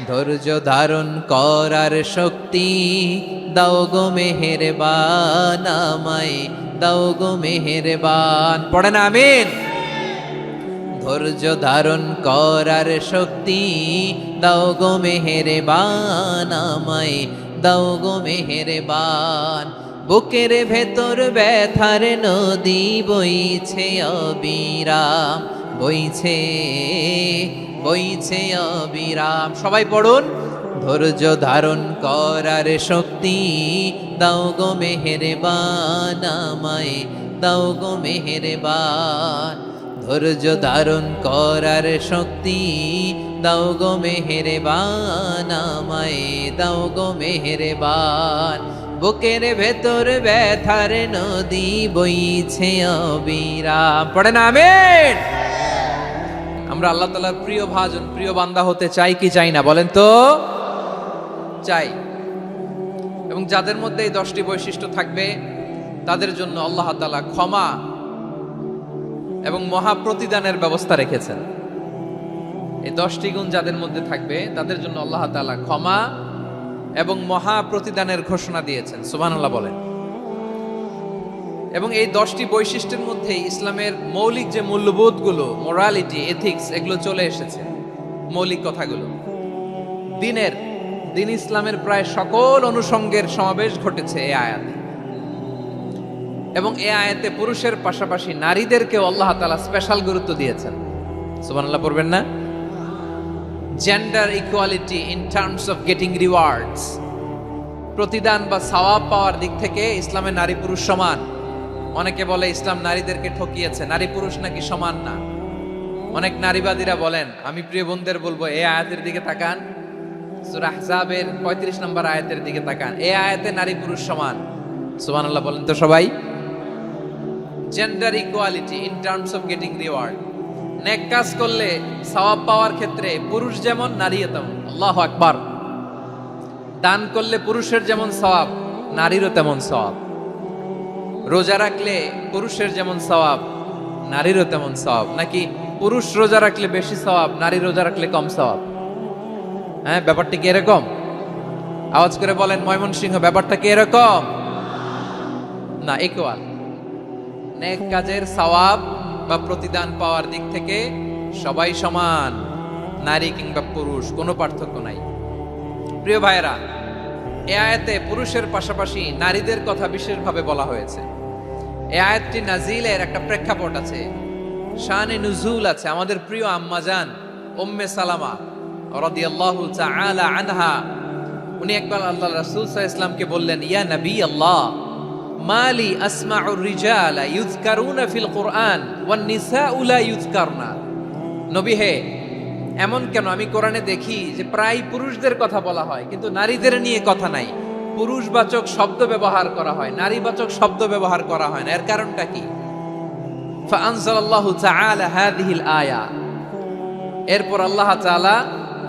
ধৈর্য ধারণ করার শক্তি দাও গো মেহেরবান, আমায় দাও গো মেহেরবান। পড়েন আমিন। ধৈর্য ধারণ করার শক্তি দাও গো মেহেরবান, আমায় দাও গো মেহেরবান। বুকের ভেতর ব্যথার নদী বইছে অবিরাম, বইছে বইছে অবিরাম। সবাই পড়ুন। ধৈর্য ধারণ করার শক্তি দাও গো মেহেরবান, আমায় দাও গো মেহেরবান। ধৈর্য ধারণ করার শক্তি দাও গো মেহেরবান, আমায় দাও গো মেহেরবান। বুকের ভেতর ব্যথার নদী বইছে অবিরাম। পড়েন আমিন। আমরা আল্লাহ তাআলার প্রিয় ভাজন, প্রিয় বান্দা হতে চাই কি চাই না বলেন তো? চাই। এবং যাদের মধ্যে এই 10টি বৈশিষ্ট্য থাকবে তাদের জন্য আল্লাহ তাআলা ক্ষমা এবং মহা প্রতিদানের ব্যবস্থা রেখেছেন। এই 10টি গুণ যাদের মধ্যে থাকবে তাদের জন্য আল্লাহ তাআলা ক্ষমা এবং মহা প্রতিদানের ঘোষণা দিয়েছেন। সুবহানাল্লাহ বলেন। এবং এই 10টি বৈশিষ্ট্যের মধ্যে ইসলামের মৌলিক যে মূল্যবোধগুলো, মোরালিটি, এথিক্স, এগুলো চলে এসেছে। মৌলিক কথাগুলো দিন ইসলামের প্রায় সকল অনুষঙ্গের সমাবেশ ঘটেছে এই আয়াতে। এবং এই আয়াতে পুরুষের পাশাপাশি নারীদেরকেও আল্লাহ তাআলা স্পেশাল গুরুত্ব দিয়েছেন। সুবহানাল্লাহ পড়বেন না? Gender equality in terms of getting rewards, প্রতিদান বা সওয়াব পাওয়ার দিক থেকে ইসলামে নারী পুরুষ সমান। অনেকে বলে ইসলাম নারীদেরকে ঠকিয়েছে, নারী পুরুষ নাকি সমান না। অনেক নারীবাদীরা বলেন, আমি প্রিয় বোনদের বলবো এই আয়াতের দিকে তাকান, সূরা আহজাবের 35 নম্বর আয়াতের দিকে তাকান। এই আয়াতে নারী পুরুষ সমান। সুবহানাল্লাহ বলেন তো সবাই। Gender equality in terms of getting reward, নেক কাজ করলে সওয়াব পাওয়ার ক্ষেত্রে পুরুষ যেমন নারীও তেমন। আল্লাহু আকবার। দান করলে পুরুষের যেমন সওয়াব, নারীরও তেমন সওয়াব। রোজা রাখলে পুরুষের যেমন সওয়াব, নারীরও তেমন সওয়াব। নাকি পুরুষ রোজা রাখলে বেশি সওয়াব, নারী রোজা রাখলে কম সওয়াব? হ্যাঁ, ব্যাপারটা কি এরকম? আওয়াজ করে বলেন ময়মনসিংহ, ব্যাপারটা কি এরকম? না, ইকুয়াল। নেক কাজের সওয়াব বা প্রতিদান পাওয়ার দিক থেকে সবাই সমান, নারী কিংবা পুরুষ, কোনো পার্থক্য নাই। প্রিয় ভাইয়েরা, এই আয়াতে পুরুষের পাশাপাশি নারীদের কথা বিশেষভাবে বলা হয়েছে। এই আয়াতটি নাজিলের একটা প্রেক্ষাপট আছে, শানে নুজুল আছে। আমাদের প্রিয় আম্মাজান উম্মে সালামা রাদিয়াল্লাহু তাআলা আনহা, উনি একবার আল্লাহর রাসূল সাল্লাল্লাহু আলাইহি ওয়াসাল্লামকে বললেন, ইয়া নবী আল্লাহ, মালি আসমাউ রিজালা ইউযকারুনা ফিল কুরআন ওয়ান নিসাউ লা ইউযকারনা। নবী হে, এমন কেন আমি কোরআনে দেখি যে প্রায় পুরুষদের কথা বলা হয় কিন্তু নারীদের নিয়ে কথা নাই। পুরুষবাচক শব্দ ব্যবহার করা হয়, নারীবাচক শব্দ ব্যবহার করা হয় না। এর কারণটা কি? ফাআনজালাল্লাহু তাআলা হাযিহিল আয়া। এরপর আল্লাহ তাআলা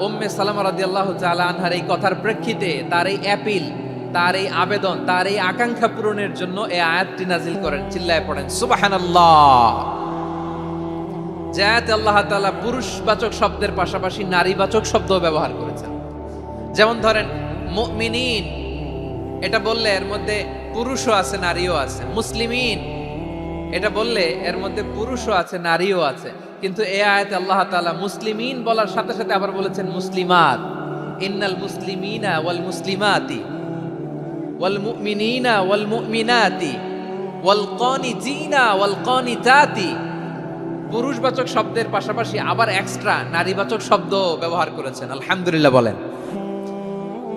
উম্মে সালামা রাদিয়াল্লাহু তাআলা আনহার এই কথার প্রেক্ষিতে, তার এই অ্যাপিল, তার এই আবেদন, তার এই আকাঙ্ক্ষা পূরণের জন্য এই আয়াতটি নাজিল করেন। চিল্লায় পড়েন সুবহানাল্লাহ। যাতে আল্লাহ তাআলা পুরুষবাচক শব্দের পাশাপাশি নারীবাচক শব্দ ব্যবহার করেছেন। যেমন ধরেন মুমিনিন, এটা বললে এর মধ্যে পুরুষও আছে নারীও আছে। মুসলিমিন, এটা বললে এর মধ্যে পুরুষও আছে নারীও আছে। কিন্তু এই আয়াতে আল্লাহ তাআলা মুসলিমিন বলার সাথে সাথে আবার বলেছেন মুসলিমাত। ইন্নাল মুসলিমিনা ওয়াল মুসলিমাতি ওয়াল মুমিনিনা ওয়াল মুমিনাতি ওয়াল কানিতিনা ওয়াল কানিতাতি। পুরুষবাচক শব্দের পাশাপাশি আবার এক্সট্রা নারীবাচক শব্দ ব্যবহার করেছেন। আলহামদুলিল্লাহ বলেন।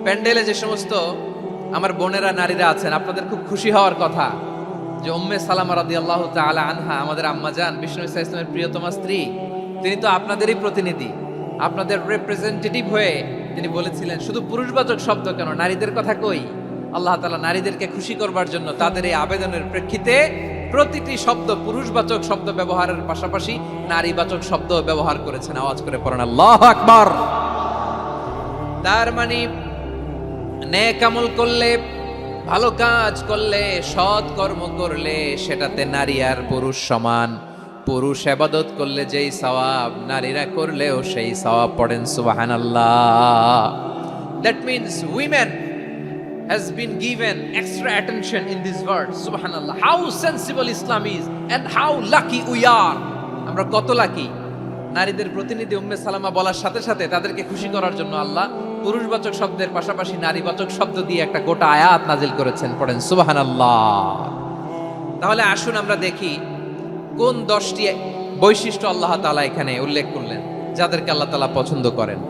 প্যান্ডেলে যে সমস্ত আমার বোনেরা নারীরা আছেন, আপনাদের খুব খুশি হওয়ার কথা যে উম্মে সালামা রাদিয়াল্লাহু তাআলা আনহা, আমাদের আম্মাজান বিষ্ণু ইসা ইসলামের প্রিয়তমা স্ত্রী, তিনি তো আপনাদেরই প্রতিনিধি, আপনাদের রিপ্রেজেন্টেটিভ হয়ে তিনি বলেছিলেন শুধু পুরুষবাচক শব্দ কেন, নারীদের কথা কই। আল্লাহ তাআলা নারীদেরকে খুশি করবার জন্য তাদের এই আবেদনের প্রেক্ষিতে প্রতিটি শব্দ পুরুষবাচক শব্দ ব্যবহারের পাশাপাশি নারীবাচক শব্দ ব্যবহার করেছেন। আওয়াজ করে পড়েন আল্লাহু আকবার। তার মানে নেক আমল করলে, ভালো কাজ করলে, সৎ কর্ম করলে সেটাতে নারী আর পুরুষ সমান। পুরুষ ইবাদত করলে যেই সওয়াব, নারীরা করলেও সেই সওয়াব। পড়েন সুবহানাল্লাহ। That means women has been given extra attention in this verse. Subhanallah, how sensible Islam is and how lucky we are. আমরা কত লাকি। নারীদের প্রতিনিধি উম্মে সালামা বলার সাথে সাথে তাদেরকে খুশি করার জন্য আল্লাহ পুরুষবাচক শব্দের পাশাপাশি নারীবাচক শব্দ দিয়ে একটা গোটা আয়াত নাজিল করেছেন। পড়েন সুবহানাল্লাহ। তাহলে আসুন আমরা দেখি কোন 10টি বৈশিষ্ট্য আল্লাহ তাআলা এখানে উল্লেখ করলেন যাদেরকে আল্লাহ তাআলা পছন্দ করেন।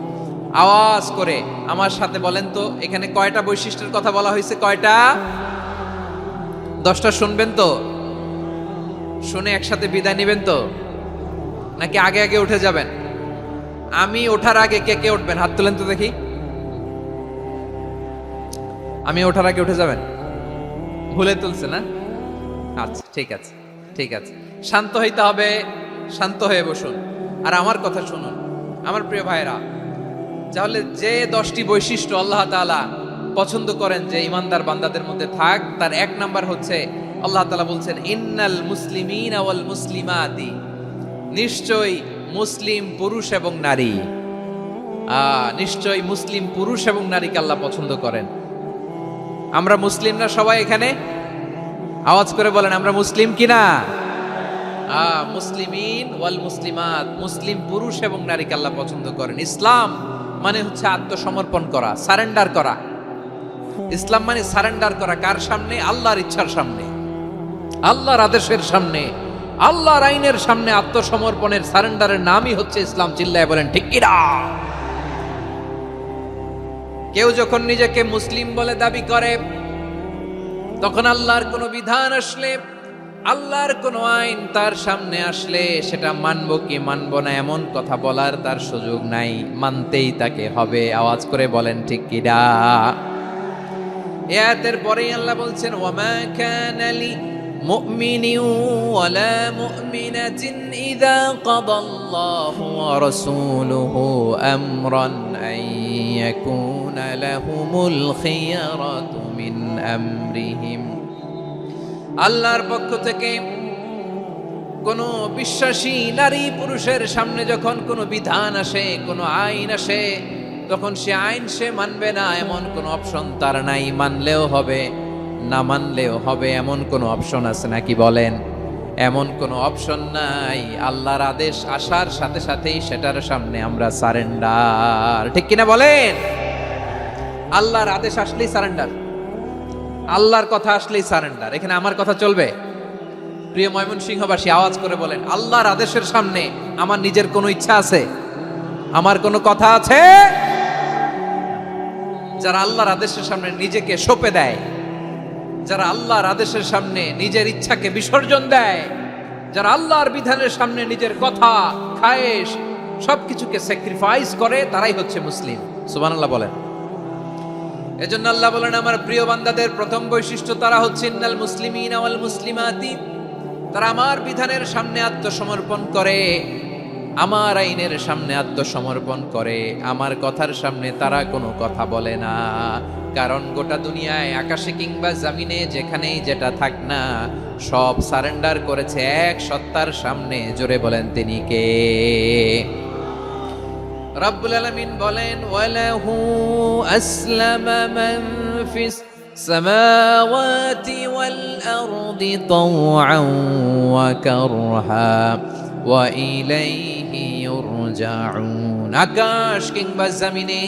আওয়াজ করে আমার সাথে বলেন তো, এখানে কয়টা বৈশিষ্ট্যের কথা বলা হয়েছে? কয়টা? 10টা শুনবেন তো? শুনে একসাথে বিদায় নেবেন তো, নাকি আগে আগে উঠে যাবেন? আমি ওঠার আগে কে কে উঠবেন? হাত তুলেন তো দেখি। আমি ওঠার আগে উঠে যাবেন? ভুলে তুলছে না? আচ্ছা, ঠিক আছে, ঠিক আছে। শান্ত হইতে হবে, শান্ত হয়ে বসুন আর আমার কথা শুনুন আমার প্রিয় ভাইরা। তাহলে যে 10টি বৈশিষ্ট্য আল্লাহ তাআলা পছন্দ করেন যে ইমানদার বান্দাদের মধ্যে থাক, তার 1 নাম্বার হচ্ছে আল্লাহ তাআলা বলছেন ইন্নাল মুসলিমিনা ওয়াল মুসলিমাতি, নিশ্চয়ই মুসলিম পুরুষ এবং নারী। নিশ্চয়ই মুসলিম পুরুষ এবং নারীকে আল্লাহ পছন্দ করেন। আমরা মুসলিম না সবাই এখানে? আওয়াজ করে বলেন আমরা মুসলিম কিনা? মুসলিমিন ওয়াল মুসলিমাত, মুসলিম পুরুষ এবং নারীকে আল্লাহ পছন্দ করেন। ইসলাম মানে হচ্ছে আত্মসমর্পণ করা, সারেন্ডার করা। ইসলাম মানে সারেন্ডার করা কার সামনে? আল্লাহর ইচ্ছার সামনে, আল্লাহর আদেশের সামনে, আল্লাহর আইনের সামনে আত্মসমর্পণের সারেন্ডারের নামই হচ্ছে ইসলাম। চিল্লায় বলেন ঠিক কিনা? কেউ যখন নিজেকে মুসলিম বলে দাবি করে, তখন আল্লাহর কোনো বিধান আসলে, আল্লাহর কোনো আইন তার সামনে আসলে সেটা মানবো কি মানবো না এমন কথা বলার তার সুযোগ নাই, মানতেই তাকে হবে। আওয়াজ করে বলেন ঠিক কিনা? আয়াতের পরেই আল্লাহ বলছেন ওয়ামা কানা লি মুমিনিন ওয়ালা মুমিনাতিন ইযা কাদাল্লাহু ওয়া রাসূলুহু আমরান আন ইয়াকুনা লাহুমুল খিয়ারাতু মিন আমরিহিম। আল্লাহর পক্ষ থেকে কোনো বিশ্বাসী নারী পুরুষের সামনে যখন কোনো বিধান আসে, কোনো আইন আসে, তখন সে আইন সে মানবে না এমন কোনো অপশন তার নাই। মানলেও হবে, না মানলেও হবে এমন কোনো অপশন আছে নাকি বলেন? এমন কোনো অপশন নাই। আল্লাহর আদেশ আসার সাথে সাথেই সেটার সামনে আমরা সারেন্ডার। ঠিক কিনা বলেন? আল্লাহর আদেশ আসলেই সারেন্ডার, আল্লাহর কথা আসলেই সারেন্ডার। এখানে আমার কথা চলবে? প্রিয় ময়মনসিংহবাসী আওয়াজ করে বলেন আল্লাহর আদেশের সামনে আমার নিজের কোনো ইচ্ছা আছে? আমার কোনো কথা আছে? যারা আল্লাহর আদেশের সামনে নিজেকে সঁপে দেয়, যারা আল্লাহর আদেশের সামনে নিজের ইচ্ছাকে বিসর্জন দেয়, যারা আল্লাহর বিধানের সামনে নিজের কথা, খায়েশ সবকিছুকে স্যাক্রিফাইস করে, তারাই হচ্ছে মুসলিম। সুবহানাল্লাহ বলেন। এজন্য আল্লাহ বলেন আমার প্রিয় বান্দাদের প্রথম বৈশিষ্ট্য তারা হচ্ছে ইন্নাল মুসলিমিনা ওয়াল মুসলিমাতি, তারা আমার বিধানের সামনে আত্মসমর্পণ করে, আমার আইনের সামনে আত্মসমর্পণ করে, আমার কথার সামনে তারা কোনো কথা বলে না। কারণ গোটা দুনিয়ায় আকাশে কিংবা জমিনে যেখানেই যেটা থাক না, সব সারেন্ডার করেছে এক সত্তার সামনে। জোরে বলেন তিনি কে? রব্বুল আলামিন বলেন ওয়ালাহু আসলামা মান ফিস সামাওয়াতি ওয়াল আরদি তাওআন ওয়া কারহা ওয়া ইলাইহি ইউরজাউন। আকাশ কিংবা জমিনে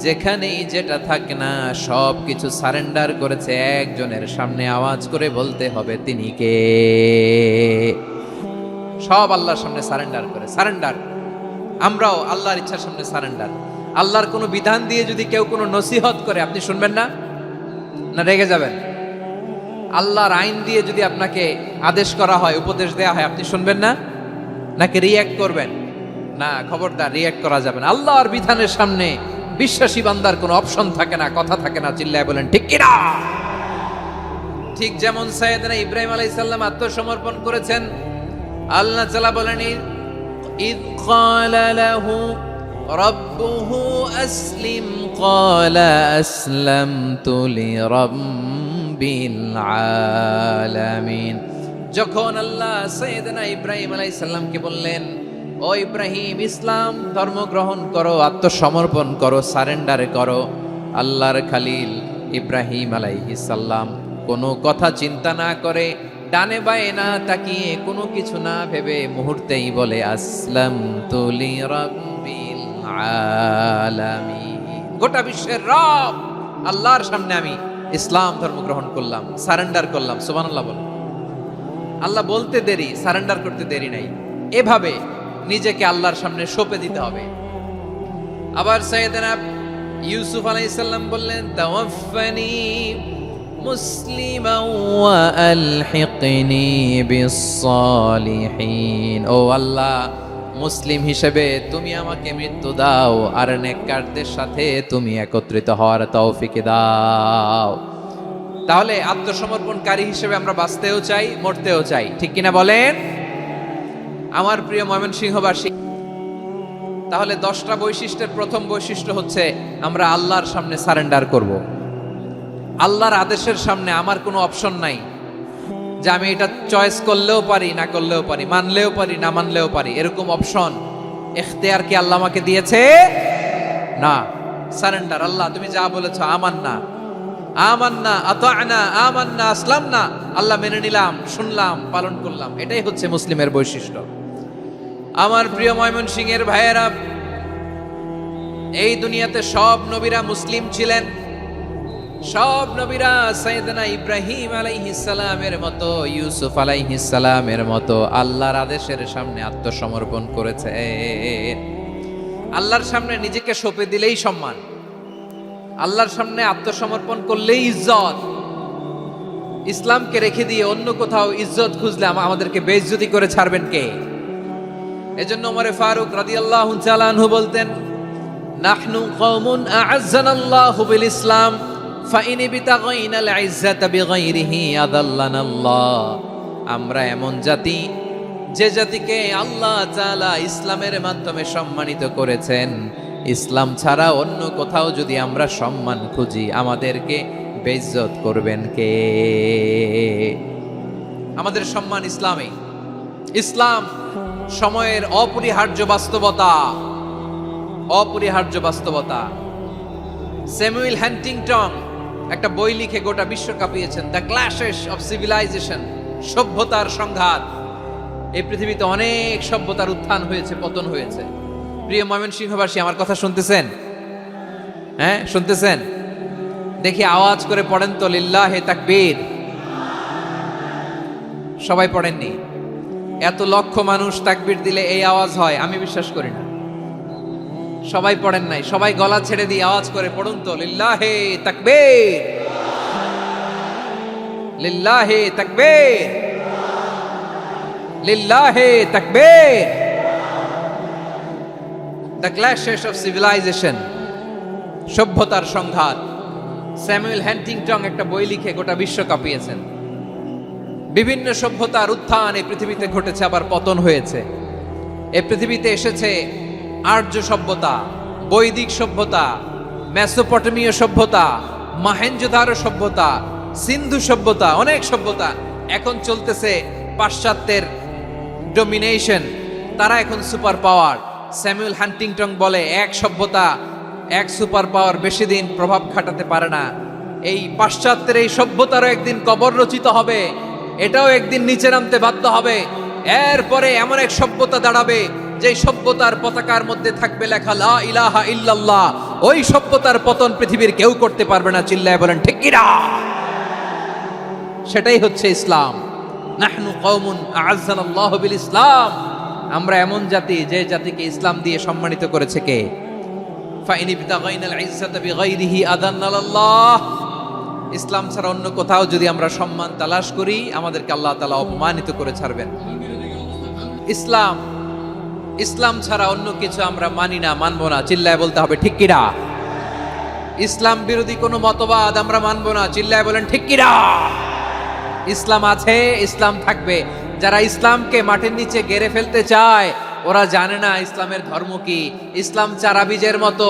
যেখানেই যেটা থাক না, সব কিছু সারেন্ডার করেছে একজনের সামনে। আওয়াজ করে বলতে হবে তিনি কে? সব আল্লাহর সামনে সারেন্ডার করে। সারেন্ডার। আমরাও আল্লাহর ইচ্ছার সামনে সারেন্ডার। আল্লাহর কোনো বিধান দিয়ে যদি কেউ কোনো নসিহত করে, আপনি শুনবেন না? না রেগে যাবেন? আল্লাহর আইন দিয়ে যদি আপনাকে আদেশ করা হয়, উপদেশ দেয়া হয়, আপনি শুনবেন না? নাকি রিয়্যাক্ট করবেন? না, খবরদার, রিয়্যাক্ট করা যাবে না। আল্লাহর বিধানের সামনে বিশ্বাসী বান্দার কোনো অপশন থাকে না, কথা থাকে না। চিল্লায় বলেন ঠিক কিনা? ঠিক যেমন সাইয়েদনা ইব্রাহিম আলাইহিস সালাম আত্মসমর্পণ করেছেন। আল্লাহ তাআলা বলেন إذ قال له ربه أسلم قال أسلمت لرب العالمين। যখন আল্লাহ সাইয়েদনা ইব্রাহিম আলাইহিস সালামকে বললেন, ও ইব্রাহিম, ইসলাম ধর্ম গ্রহণ করো, আত্মসমর্পণ করো, সারেন্ডার করো, আল্লাহর খালিল ইব্রাহিম আলাইহিস সালাম কোনো কথা চিন্তা না করে, ডানে বায়ে না তাকিয়ে, কোনো কিছু না ভেবে মুহূর্তেই বলে আসলামতু লিরাব্বিল আলামিন। গোটা বিশ্বের রব আল্লাহর সামনে আমি ইসলাম ধর্ম গ্রহণ করলাম, সারেন্ডার করলাম। সুবহানাল্লাহ বলো। আল্লাহ বলতে দেরি, সারেন্ডার করতে দেরি নাই। এভাবে নিজেকে আল্লাহর সামনে সঁপে দিতে হবে। আবার সাইয়েদনা ইউসুফ আলাইহিস সালাম বললেন, তাওয়াফফানি মুসলিমান ওয়া আলহিকনি বিস-সালিহিন। ও আল্লাহ, মুসলিম হিসেবে তুমি আমাকে মৃত্যু দাও, আর নেককারদের সাথে তুমি একত্রিত হওয়ার তৌফিক দাও। তাহলে আত্মসমর্পণকারী হিসেবে আমরা বাঁচতেও চাই, মরতেও চাই, ঠিক কিনা বলেন? আমার প্রিয় ময়মনসিংহবাসী, তাহলে 10টা বৈশিষ্ট্যের প্রথম বৈশিষ্ট্য হচ্ছে আমরা আল্লাহর সামনে সারেন্ডার করব। আল্লাহর আদেশের সামনে আমার কোনো অপশন নাই যে আমি এটা চয়েস করলেও পারি, না করলেও পারি, মানলেও পারি, না মানলেও পারি, এরকম অপশন এখতিয়ার কি আল্লাহ আমাকে দিয়েছে? না। সারেন্ডার। আল্লাহ তুমি যা বলেছো, আমান্না আমান্না আতা'না আমান্না আসলামনা, আল্লাহ মেনে নিলাম, শুনলাম, পালন করলাম। এটাই হচ্ছে মুসলিমের বৈশিষ্ট্য। আমার প্রিয় ময়মনসিংহের ভাইয়েরা, এই দুনিয়াতে সব নবীরা মুসলিম ছিলেন। সব নবীরা সাইয়েদনা ইব্রাহিম আলাইহিস সালামের মতো, ইউসুফ আলাইহিস সালামের মতো আল্লাহর আদেশের সামনে আত্মসমর্পণ করেছে। আল্লাহর সামনে নিজেকে সঁপে দিলেই সম্মান, আল্লাহর সামনে আত্মসমর্পণ করলেই ইজ্জত। ইসলামকে রেখে দিয়ে অন্য কোথাও ইজ্জত খুঁজলে আমাদেরকে বেইজ্জতি করে ছাড়বেন কে? এজন্য ওমর ফারুক রাদিয়াল্লাহু তাআলা আনহু বলতেন, নাহনু কওমুন আ'আজ্জানাল্লাহু বিল ইসলাম ফাইন বিতাগাইনাল ইজ্জাতা বিগাইরিহি আযাল্লানাল্লাহ। আমরা এমন জাতি, যে জাতিকে আল্লাহ তাআলা ইসলামের মাধ্যমে সম্মানিত করেছেন, ইসলাম ছাড়া অন্য কোথাও যদি আমরা সম্মান খুঁজি, আমাদেরকে বেইজ্জত করবেন কে? আমাদের সম্মান ইসলামে। ইসলাম সময়ের অপরিহার্য বাস্তবতা, অপরিহার্য বাস্তবতা। স্যামুয়েল হ্যান্টিংটন একটা বই লিখে গোটা বিশ্ব কাঁপিয়েছেন, দ্য ক্ল্যাশেস অফ সিভিলাইজেশন, সভ্যতার সংঘাত। এই পৃথিবীতে অনেক সভ্যতার উত্থান হয়েছে, পতন হয়েছে। প্রিয় ময়মনসিংহবাসী, আমার কথা শুনতেছেন? হ্যাঁ, শুনতেছেন? দেখি আওয়াজ করে পড়েন তো, লিল্লাহে তাকবীর। সবাই পড়েননি? এত লক্ষ মানুষ তাকবীর দিলে এই আওয়াজ হয়? আমি বিশ্বাস করি না। সবাই পড়েন নাই। সবাই গলা ছেড়ে দিয়ে আওয়াজ করে পড়ুন তো, লিল্লাহে তাকবীর, লিল্লাহে তাকবীর, লিল্লাহে তাকবীর। দ্য ক্ল্যাশেস অফ সিভিলাইজেশন, সভ্যতার সংঘাত। স্যামুয়েল হ্যান্টিংটন একটা বই লিখে গোটা বিশ্ব কাঁপিয়েছেন। বিভিন্ন সভ্যতার উত্থান এই পৃথিবীতে ঘটেছে, আবার পতন হয়েছে। এই পৃথিবীতে এসেছে আর্য সভ্যতা, বৈদিক সভ্যতা, মেসোপটেমীয় সভ্যতা, মহেঞ্জোদারো সভ্যতা, সিন্ধু সভ্যতা, অনেক সভ্যতা। এখন চলতেছে পাশ্চাত্যের ডমিনেশন, তারা এখন সুপার পাওয়ার। স্যামুয়েল হ্যান্টিংটন বলে, এক সভ্যতা, এক সুপার পাওয়ার বেশি দিন প্রভাব খাটাতে পারে না। এই পাশ্চাত্যের এই সভ্যতারও একদিন কবর রচিত হবে, এটাও একদিন নিচে নামতে বাধ্য হবে। এরপরে এমন এক সভ্যতা দাঁড়াবে, যে সভ্যতার পতাকার মধ্যে থাকবে লেখা লা ইলাহা ইল্লাল্লাহ। ওই সভ্যতার পতন পৃথিবীর কেউ করতে পারবে না। চিল্লায় বলেন ঠিক কিনা? সেটাই হচ্ছে ইসলাম। নাহনু কওমুন আ'আজ্জানাল্লাহু বিল ইসলাম। আমরা এমন জাতি, যে জাতিকে ইসলাম দিয়ে সম্মানিত করেছে কে? ফাইন বিতাগাইনাল ইজ্জাতা বিগাইরিহি আযাল্লানাল্লাহ। ইসলাম ছাড়া অন্য কোথাও যদি আমরা সম্মান তালাশ করি, আমাদেরকে আল্লাহ তাআলা অপমানিত করে ছাড়বেন। ইসলাম, ইসলাম ছাড়া অন্য কিছু আমরা মানি না, মানবো না। চিল্লায় বলতে হবে ঠিক কিনা? ইসলাম বিরোধী কোনো মতবাদ আমরা মানবো না। চিল্লায় বলেন ঠিক কিনা? ইসলাম আছে, ইসলাম থাকবে। যারা ইসলামকে মাটির নিচে গেড়ে ফেলতে চায়, ওরা জানে না ইসলামের ধর্ম কি। ইসলাম চারা বীজের মতো,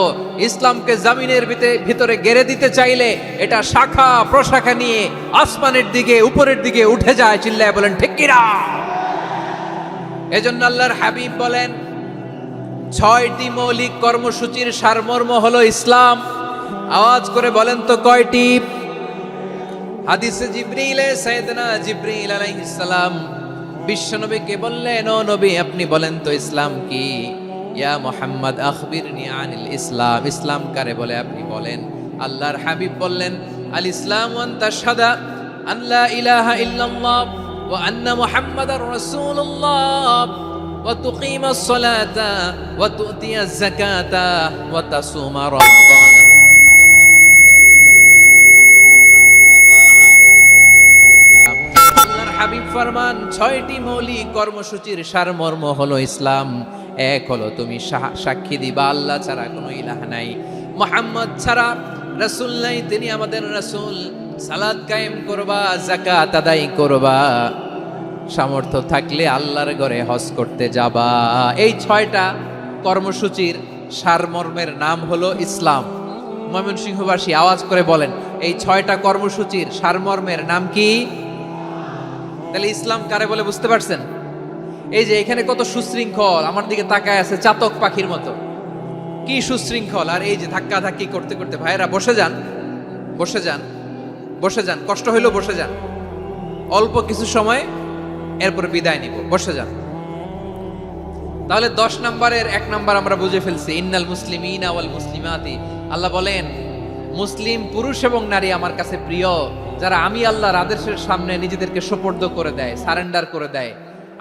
ইসলামকে জমিনের ভিতরে গেড়ে দিতে চাইলে এটা শাখা প্রশাখা নিয়ে আসমানের দিকে উপরের দিকে উঠে যায়। চিল্লায় বলেন ঠিক কিনা? এজন্য আল্লাহর হাবিব বলেন 6টি মৌলিক কর্মসূচির সারমর্ম হলো ইসলাম। আওয়াজ করে বলেন তো কয়টি? হাদিসে জিবরিলে সাইয়েদনা জিবরিল আলাইহিস সালাম বিশ্বনবীকে বললেন, ও নবী আপনি বলেন তো ইসলাম কি? ইয়া মুহাম্মদ আখবিরনি আনিল ইসলাম, ইসলাম কারে বলে আপনি বলেন। আল্লাহর হাবিব বললেন, আল ইসলাম ওয়ান তাশহাদা আন লা ইলাহা ইল্লাল্লাহ ওয়া আন্না মুহাম্মাদার রাসূলুল্লাহ ওয়া তুকিমাস সালাতা ওয়া তুতিয়াজ যাকাতা ওয়া তাসুমা রমাদান। হাবিব ফরমান 6টি মৌলিক কর্মসূচির সারমর্ম হলো ইসলাম। এক হলো তুমি সাক্ষী দিবা আল্লাহ ছাড়া কোনো ইলাহ নাই, মুহাম্মদ ছাড়া রাসূল নাই, তিনি আমাদের রাসূল। সালাত কায়েম করবা, যাকাত আদায় করবা, সামর্থ্য থাকলে আল্লাহর ঘরে হজ করতে যাবা। এই 6টা কর্মসূচির সারমর্মের নাম হলো ইসলাম। ময়মনসিংহবাসী আওয়াজ করে বলেন, এই 6টা কর্মসূচির সারমর্মের নাম কি? তাহলে ইসলাম কারে বলে বুঝতে পারছেন? এই যে এখানে কত সুশৃঙ্খল, আমার দিকে তাকায় আছে চাতক পাখির মতো, কি সুশৃঙ্খল। আর এই যে ধাক্কা ধাক্কি করতে করতে, ভাইরা বসে যান, বসে যান, বসে যান, কষ্ট হইলেও বসে যান, অল্প কিছু সময় এরপর বিদায় নিব, বসে যান। তাহলে 10 নম্বরের 1 নম্বর আমরা বুঝে ফেলছি, ইন্নাল মুসলিমিনা ওয়াল মুসলিমাতি। আল্লাহ বলেন মুসলিম পুরুষ এবং নারী আমার কাছে প্রিয়, যারা আমি আল্লাহর আদেশের সামনে নিজেদেরকে সোপর্দ করে দেয়, সারেন্ডার করে দেয়,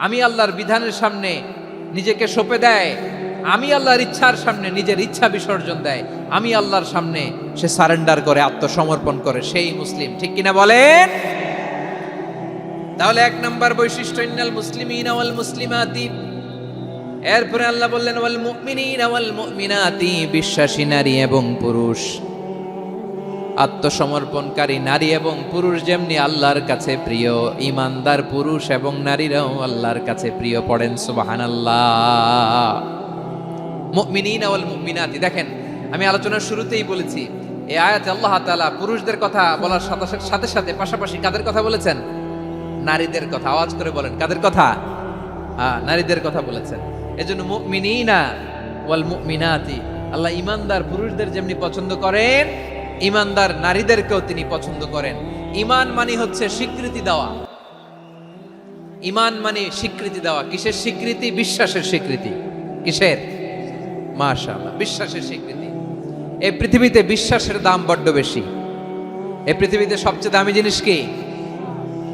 আমি আল্লাহর বিধানের সামনে নিজেকে সঁপে দেয়, আমি আল্লাহর ইচ্ছার সামনে নিজের ইচ্ছা বিসর্জন দেয়, আমি আল্লাহর সামনে সে সারেন্ডার করে, আত্মসমর্পণ করে, সেই মুসলিম। ঠিক কিনা বলেন? তাহলে 1 নম্বর বৈশিষ্ট্য ইন্নাল মুসলিমিনা ওয়াল মুসলিমাতি। এরপরে আল্লাহ বললেন ওয়াল মুমিনিনা ওয়াল মুমিনাতি, বিশ্বাসী নারী এবং পুরুষ, আত্মসমর্পণকারী নারী এবং পুরুষ যেমনি আল্লাহর কাছে প্রিয়, ইমানদার পুরুষ এবং নারীরাও আল্লাহর কাছে প্রিয়। পড়েন সুবহানাল্লাহ। মুমিনিনা ওয়াল মুমিনাতি। দেখেন আমি আলোচনার শুরুতেই বলেছি, এই আয়াতে আল্লাহ তাআলা পুরুষদের কথা বলার সাথে সাথে পাশাপাশি কাদের কথা বলেছেন? নারীদের কথা। আওয়াজ করে বলেন কাদের কথা? নারীদের কথা বলেছেন। এজন্য মুমিনিনা ওয়াল মুমিনাতি, আল্লাহ ইমানদার পুরুষদের যেমনি পছন্দ করেন, ইমানদার নারীদেরকেও তিনি পছন্দ করেন। ঈমান মানে হচ্ছে স্বীকৃতি দেওয়া। ঈমান মানে স্বীকৃতি দেওয়া। কিসের স্বীকৃতি? বিশ্বাসের স্বীকৃতি। কিসের? মাশাআল্লাহ, বিশ্বাসের স্বীকৃতি। এই পৃথিবীতে বিশ্বাসের দাম বড্ড বেশি। এই পৃথিবীতে সবচেয়ে দামি জিনিস কি?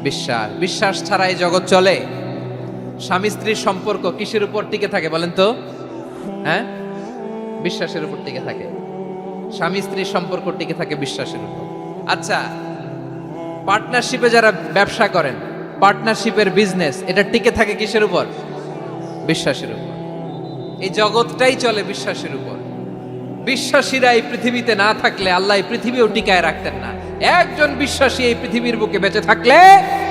বিশ্বাস। বিশ্বাস ছাড়া এই জগৎ চলে? স্বামী স্ত্রীর সম্পর্ক কিসের উপর টিকে থাকে বলেন তো? হ্যাঁ, বিশ্বাসের উপর টিকে থাকে। স্বামী স্ত্রীর সম্পর্ক টিকে থাকে বিশ্বাসের উপর। আচ্ছা, পার্টনারশিপে যারা ব্যবসা করেন, পার্টনারশিপের বিজনেস, এটা টিকে থাকে কিসের উপর? বিশ্বাসের উপর। এই জগৎটাই চলে বিশ্বাসের উপর। বিশ্বাসীরা এই পৃথিবীতে না থাকলে আল্লাহ এই পৃথিবীও টিকায় রাখতেন না। একজন বিশ্বাসী এই পৃথিবীর বুকে বেঁচে থাকলে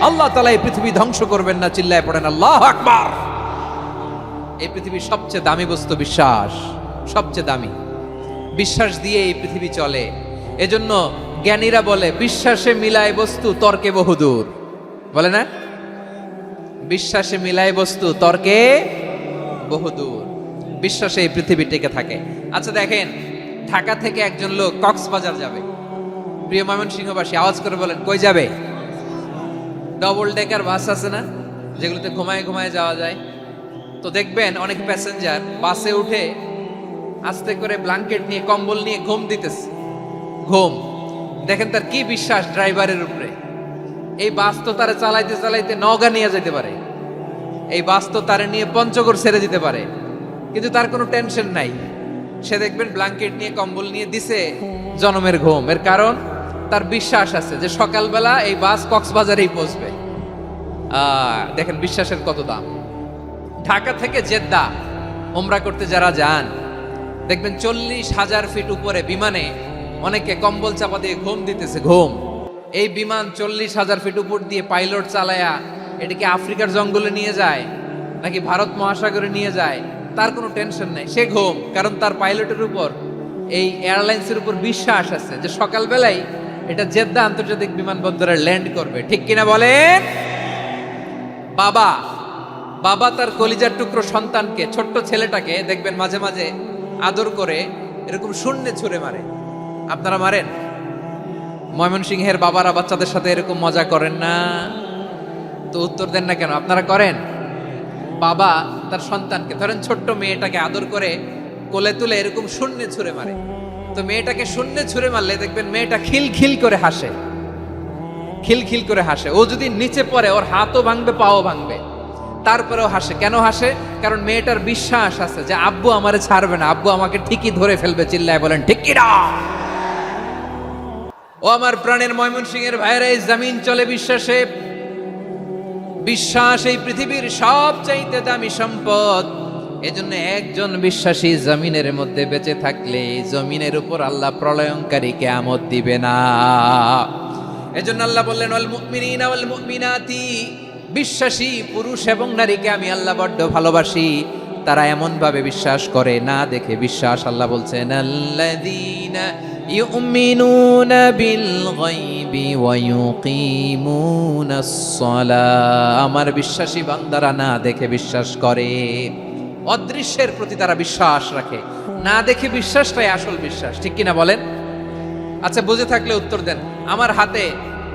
আল্লাহ তাআলা এই পৃথিবী ধ্বংস করবেন না। চিল্লায় পড়েন আল্লাহু আকবার। এই পৃথিবীর সবচেয়ে দামি বস্তু বিশ্বাস, সবচেয়ে দামি। বিশ্বাস দিয়ে এই পৃথিবী চলে। এজন্য জ্ঞানীরা বলে বিশ্বাসে মিলায় বস্তু, তর্কে বহুদূর। বলে না? বিশ্বাসে মিলায় বস্তু, তর্কে বহুদূর। বিশ্বাসে এই পৃথিবী টিকে থাকে। আচ্ছা দেখেন, ঢাকা থেকে একজন লোক কক্সবাজার যাবে। প্রিয় ময়মনসিংহবাসী আওয়াজ করে বলেন কই যাবে? ডবল ডেকার বাস আছে না, যেগুলোতে ঘুমায় ঘুমায় যাওয়া যায়। তো দেখবেন অনেক প্যাসেঞ্জার বাসে উঠে আস্তে করে ব্ল্যাঙ্কেট নিয়ে, কম্বল নিয়ে ঘুম দিতেছে। ঘুম দেখেন তার কি বিশ্বাস ড্রাইভারের উপরে। এই বাস তো তারা চালাইতে চালাইতে নওগাঁ নিয়ে যেতে পারে, এই বাস তো তারা নিয়ে পঞ্চগড় ছেড়ে দিতে পারে, কিন্তু তার কোনো টেনশন নাই। সে দেখবেন ব্ল্যাঙ্কেট নিয়ে, কম্বল নিয়ে দিছে জনমের ঘুম। এর কারণ তার বিশ্বাস আছে যে সকালবেলা এই বাস কক্সবাজারেই পৌঁছবে। দেখেন বিশ্বাসের কত দাম। ঢাকা থেকে জেদ্দা ওমরা করতে যারা যান, দেখবেন 40,000 ফিট উপরে বিমানে অনেকে কম্বল চাপা দিয়ে ঘুম দিতেছে। ঘুম। এই বিমান 40,000 ফিট উপর দিয়ে পাইলট চালায়া এটাকে আফ্রিকার জঙ্গলে নিয়ে যায় নাকি ভারত মহাসাগরে নিয়ে যায় তার কোনো টেনশন নাই, সে ঘুম, কারণ তার পাইলটের উপর, এই এয়ারলাইন্সের উপর বিশ্বাস আছে যে সকালবেলায় এটা জেদ্দা আন্তর্জাতিক বিমানবন্দরে ল্যান্ড করবে। ঠিক কিনা বলেন? বাবা বাবা তার কলিজার টুকরো সন্তানকে, ছোট্ট ছেলেটাকে দেখবেন মাঝে মাঝে আদর করে এরকম শূন্যে ছুঁড়ে মারে। আপনারা মারেন? ময়মনসিংহের বাবারা বাচ্চাদের সাথে এরকম মজা করেন না? তো উত্তর দেন না কেন? আপনারা করেন? বাবা তার সন্তানকে, ধরেন ছোট্ট মেয়েটাকে আদর করে কোলে তুলে এরকম শূন্যে ছুঁড়ে মারে। তো মেয়েটাকে শূন্যে ছুঁড়ে মারলে দেখবেন মেয়েটা খিলখিল করে হাসে, খিলখিল করে হাসে। ও যদি নিচে পড়ে ওর হাতও ভাঙবে, পাও ভাঙবে, তারপরেও হাসে। কেন হাসে? কারণ মেয়েটার বিশ্বাস আছে যে আব্বু আমারে ছাড়বে না, আব্বু আমাকে ঠিকই ধরে ফেলবে। চিল্লায় বলেন ঠিক কিনা? ও আমার প্রাণের ময়মনসিংহের ভাইরা, এই জমিন চলে বিশ্বাসে। বিশ্বাস এই পৃথিবীর সবচাইতে দামি সম্পদ। এজন্য একজন বিশ্বাসী জমিনের মধ্যে বেঁচে থাকলে জমিনের উপর আল্লাহ প্রলয়ঙ্কারী কিয়ামত দিবে না। এজন্য আল্লাহ বললেন ওয়াল মুমিনিনা ওয়াল মুমিনাতি, বিশ্বাসী পুরুষ এবং নারীকে আমি আল্লাহ বড্ড ভালোবাসি। তারা এমন ভাবে বিশ্বাস করে, না দেখে বিশ্বাস। আল্লাহ বলছেন আল্লাযীনা ইউমিনুনা বিল গায়বি ওয়া ইউকিমুনাস সালাহ, আমার বিশ্বাসী বান্দারা না দেখে বিশ্বাস করে। অদৃশ্যের প্রতি তারা বিশ্বাস রাখে, না দেখে বিশ্বাসটাই আসল বিশ্বাস। ঠিক কিনা বলেন? আচ্ছা, বুঝে থাকলে উত্তর দেন। আমার হাতে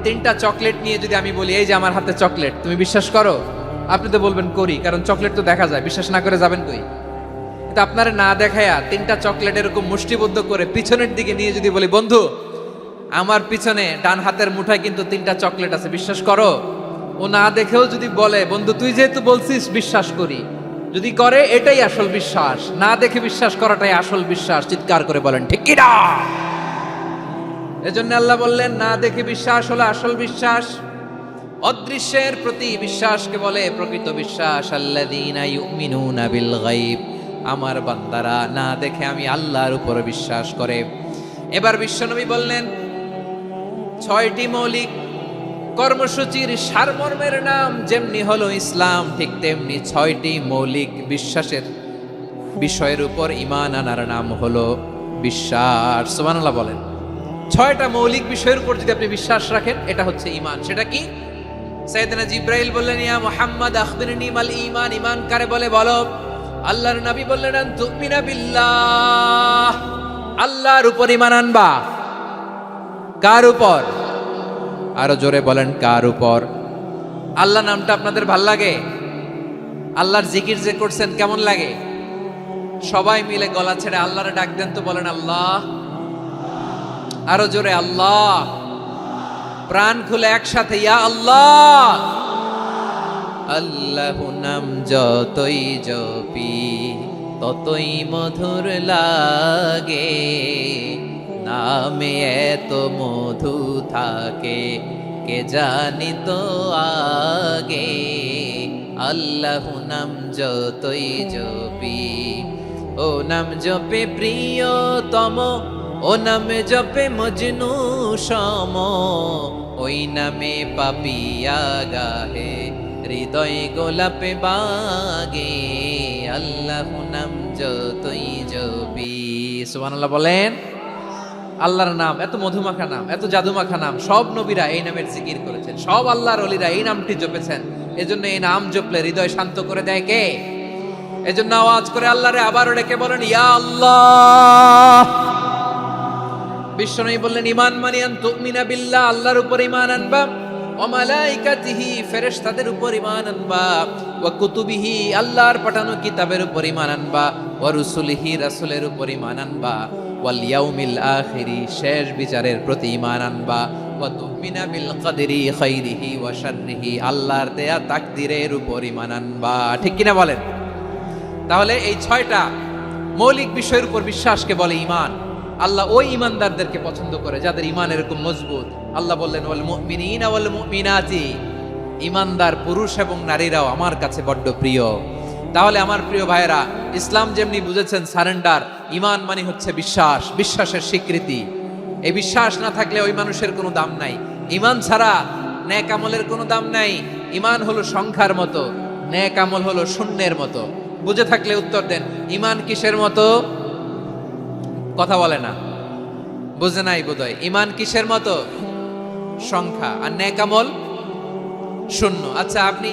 3টা চকলেট নিয়ে যদি আমি বলি এই যে আমার হাতে চকলেট, তুমি বিশ্বাস করো? আপনি তো বলবেন করি, কারণ চকলেট তো দেখা যায়। বিশ্বাস না করে যাবেন কই? কিন্তু আপনারা না দেখায়া 3টা চকলেট এরকম মুষ্টিবদ্ধ করে পিছনের দিকে নিয়ে যদি বলি বন্ধু আমার পিছনে ডান হাতের মুঠায় কিন্তু 3টা চকলেট আছে, বিশ্বাস করো? ও না দেখেও যদি বলে বন্ধু তুই যেহেতু বলছিস বিশ্বাস করি, যদি করে এটাই আসল বিশ্বাস। না দেখে বিশ্বাস করাটাই আসল বিশ্বাস। চিৎকার করে বলেন ঠিক কিনা? এজন্য আল্লাহ বললেন না দেখে বিশ্বাস হলো আসল বিশ্বাস। অদৃশ্যের প্রতি বিশ্বাসকে বলে প্রকৃত বিশ্বাস। আল্লাযীনা ইউমিনুনা বিল গায়ব, আমার বান্দারা না দেখে আমি আল্লাহর উপর বিশ্বাস করে। এবার বিশ্বনবী বললেন 6টি মৌলিক কর্মসূচির সারমর্মের নাম যেমনি হলো ইসলাম, ঠিক তেমনি 6টি মৌলিক বিশ্বাসের বিষয়ের উপর ঈমান আনার নাম হলো বিশ্বাস। সুবহানাল্লাহ বলেন। 6টা মৌলিক বিষয়ের উপর যদি আপনি বিশ্বাস রাখেন এটা হচ্ছে ঈমান। সেটা কি? সাইয়েদনা জিবরাইল বললেন ইয়া মুহাম্মদ আখবিরনি মাল ঈমান, ঈমান কারে বলে বলো। আল্লাহর নবী বললেন আন তুমিনা বিল্লাহ, আল্লাহর উপর ঈমান আনবা। কার উপর? আরো জোরে বলেন কার উপর? আল্লাহ নামটা আপনাদের ভাল লাগে? আল্লাহর জিকির যে করছেন কেমন লাগে? সবাই মিলে গলা ছেড়ে আল্লাহরে ডাক দেন তো, বলেন আল্লাহ। আরো জোরে আল্লাহ। প্রাণ খুলে একসাথে ইয়া আল্লাহ। আল্লাহ নাম যতই জপি ততই মধুর লাগে, নামে এত মধু থাকে কে জানি তো আগে। আল্লাহ নাম যতই জপি, ও নাম জপে প্রিয়তম, ও নামে জপে মজনু সম, ওই নামে পাপিয়া গাহে হৃদয় গোলাপে বাগে। আল্লাহ নাম যতই জপি। সুবহানাল্লাহ বলেন। আল্লাহর নাম এত মধুমাখা নাম, এত জাদুমাখা নাম, সব নবীরা এই নামের জিকির করেছেন, সব আল্লাহর ওলিরা এই নামটি জপেছেন। এজন্য এই নাম জপলে হৃদয় শান্ত করে দেয় কে? এজন্য আওয়াজ করে আল্লাহরে আবারও ডেকে বলেন ইয়া আল্লাহ। বিশ্বনবী বললেন ঈমান মানে আন তুমিনা বিল্লাহ, আল্লাহর উপর ঈমান আনবা, ওয়া মালাইকাতিহি ফেরেশতাদের উপর ঈমান আনবা, ওয়া কুতুবিহি আল্লাহর পাঠানো কিতাবের উপর ঈমান আনবা, ওয়া রুসুলিহি রাসূলের উপর ঈমান আনবা, ওয়াল ইয়াউমিল আখিরি শেষ বিচারের প্রতি ঈমান আনবা, ওয়া তুমিনা বিল কদরি খাইরিহি ওয়া শাররিহি আল্লাহর দেয়া তাকদীরের উপর ঈমান আনবা। ঠিক কিনা বলেন? তাহলে এই 6টা মৌলিক বিষয়ের উপর বিশ্বাসকে বলে ঈমান। আল্লাহ ওই ঈমানদারদেরকে পছন্দ করে যাদের ঈমান এরকম মজবুত। আল্লাহ বললেন ওয়াল মুমিনিনা ওয়াল মুমিনাতি, ঈমানদার পুরুষ এবং নারীরাও আমার কাছে বড্ড প্রিয়। তাহলে আমার প্রিয় ভাইয়েরা, ইসলাম যেমনি বুঝেছেন সারেন্ডার, ঈমান মানে হচ্ছে বিশ্বাস, বিশ্বাসের স্বীকৃতি। এই বিশ্বাস না থাকলে ওই মানুষের কোনো দাম নাই। ঈমান ছাড়া নেক আমলের কোনো দাম নাই। ঈমান হলো সংখ্যার মতো, নেক আমল হলো শূন্যের মতো। বুঝে থাকলে উত্তর দেন। ইমান কিসের মতো? কথা বলে না, বুঝে নাই বোধহয়। ইমান কিসের মতো? সংখ্যা। আর নেক আমল শূন্য। আচ্ছা, আপনি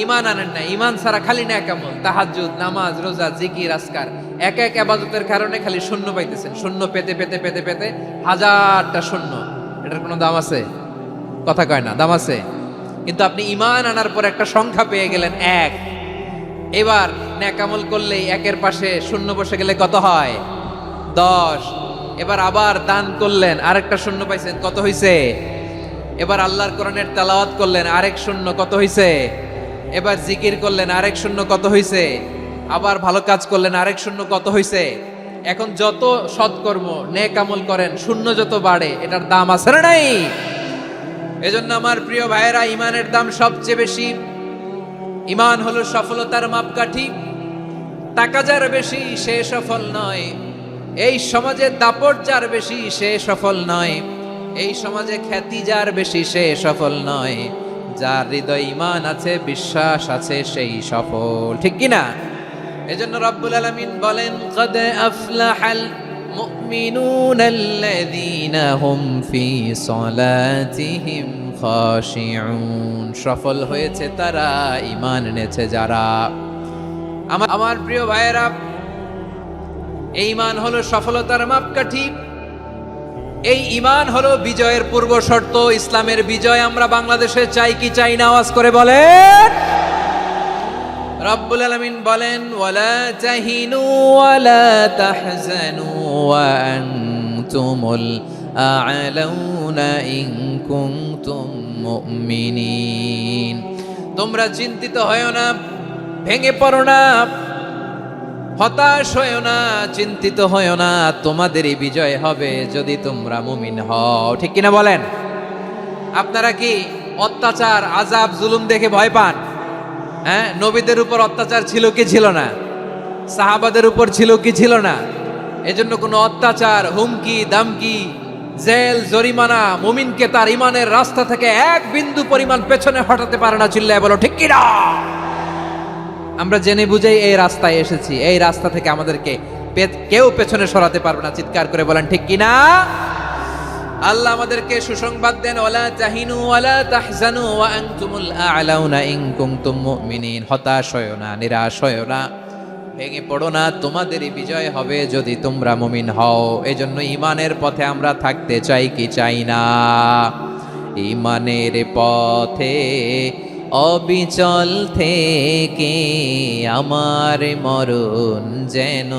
ইমান আনেন না, ইমান ছাড়া খালি নেক আমল, তাহাজ্জুদ, নামাজ, রোজা, জিকির, আজকার, এক এক ইবাদতের কারণে খালি শূন্য পাইতেছেন। শূন্য পেতে পেতে পেতে পেতে হাজারটা শূন্য। এটার কোনো দাম আছে? কথা কয় না, দাম আছে। কিন্তু আপনি ইমান আনার পর একটা সংখ্যা পেয়ে গেলেন, এক। এবার নেক আমল করলেই একের পাশে শূন্য বসে গেলে কত হয়? 10। এবার আবার দান করলেন, আরেকটা শূন্য পাইছেন, কত হইছে? এবার আল্লাহর কোরআনের তেলাওয়াত করলেন, আরেক শূন্য, কত হইছে? এবার জিকির করলেন, আরেক শূন্য, কত হইছে? আবার ভালো কাজ করলেন, আরেক শূন্য, কত হইছে? এখন যত সৎকর্ম নেক আমল করেন, শূন্য যত বাড়ে, এটার দাম আছে না নাই? এজন্য আমার প্রিয় ভাইয়েরা, ইমানের দাম সবচেয়ে বেশি। ইমান হলো সফলতার মাপকাঠি। টাকা যার বেশি সে সফল নয়, এই সমাজে দাপট যার বেশি সে সফল নয়, এই সমাজে খ্যাতি যার বেশি সে সফল নয়, যার হৃদয় ঈমান আছে, বিশ্বাস আছে, সেই সফল। ঠিক কি না? এজন্য রব্বুল আলামিন বলেন, ক্বাদ আফলাহাল মুমিনুনাল্লাযীনা হুম ফি সলাতিহিম খাশিউন। সফল হয়েছে তারা, ঈমান এনেছে যারা। আমার প্রিয় ভাইয়েরা, এই ঈমান হলো সফলতার মাপকাঠি। এই ঈমান হলো বিজয়ের পূর্ব শর্ত। ইসলামের বিজয় আমরা বাংলাদেশে চাই কি চাই না? আওয়াজ করে বলেন। রব্বুল আলামিন বলেন, ওয়ালা তাহিনু ওয়ালা তাহজানু ওয়া আনতুমুল আ'লাউনা ইন কুনতুম মুমিনিন। তোমরা চিন্তিত হয়ো না, ভেঙে পড়ো না, হতাশ হয়ো না, চিন্তিত হয়ো না, তোমাদেরই বিজয় হবে যদি তোমরা মুমিন হও। ঠিক কিনা বলেন? আপনারা কি অত্যাচার, আযাব, জুলুম দেখে ভয় পান? হ্যাঁ, নবীদের উপর অত্যাচার ছিল কি ছিল না? সাহাবাদের উপর ছিল কি ছিল না? এজন্য কোনো অত্যাচার, হুমকি, দামকি, জেল, জরিমানা মুমিনকে তার ইমানের রাস্তা থেকে এক বিন্দু পরিমাণ পেছনে হটাতে পারে না। চিল্লায় বলো ঠিক কিনা? আমরা জেনে বুঝেই এই রাস্তায় এসেছি, এই রাস্তা থেকে আমাদেরকে কেউ পেছনে সরাতে পারবে না। চিৎকার করে বলেন ঠিক কিনা? আল্লাহ আমাদেরকে সুসংবাদ দেন, ওয়ালা তাহিনু ওয়ালা তাহজানু ওয়া আনতুমুল আ'লাউনা ইন কুনতুম মুমিনিন। হতাশ হয়ো না, নিরাশ হয়ো না, ভেঙে পড়ো না, তোমাদেরই বিজয় হবে যদি তোমরা মুমিন হও। এজন্য ঈমানের পথে আমরা থাকতে চাই কি চাই না? ঈমানের পথে অবিচল থেকে আমার মরণ যেন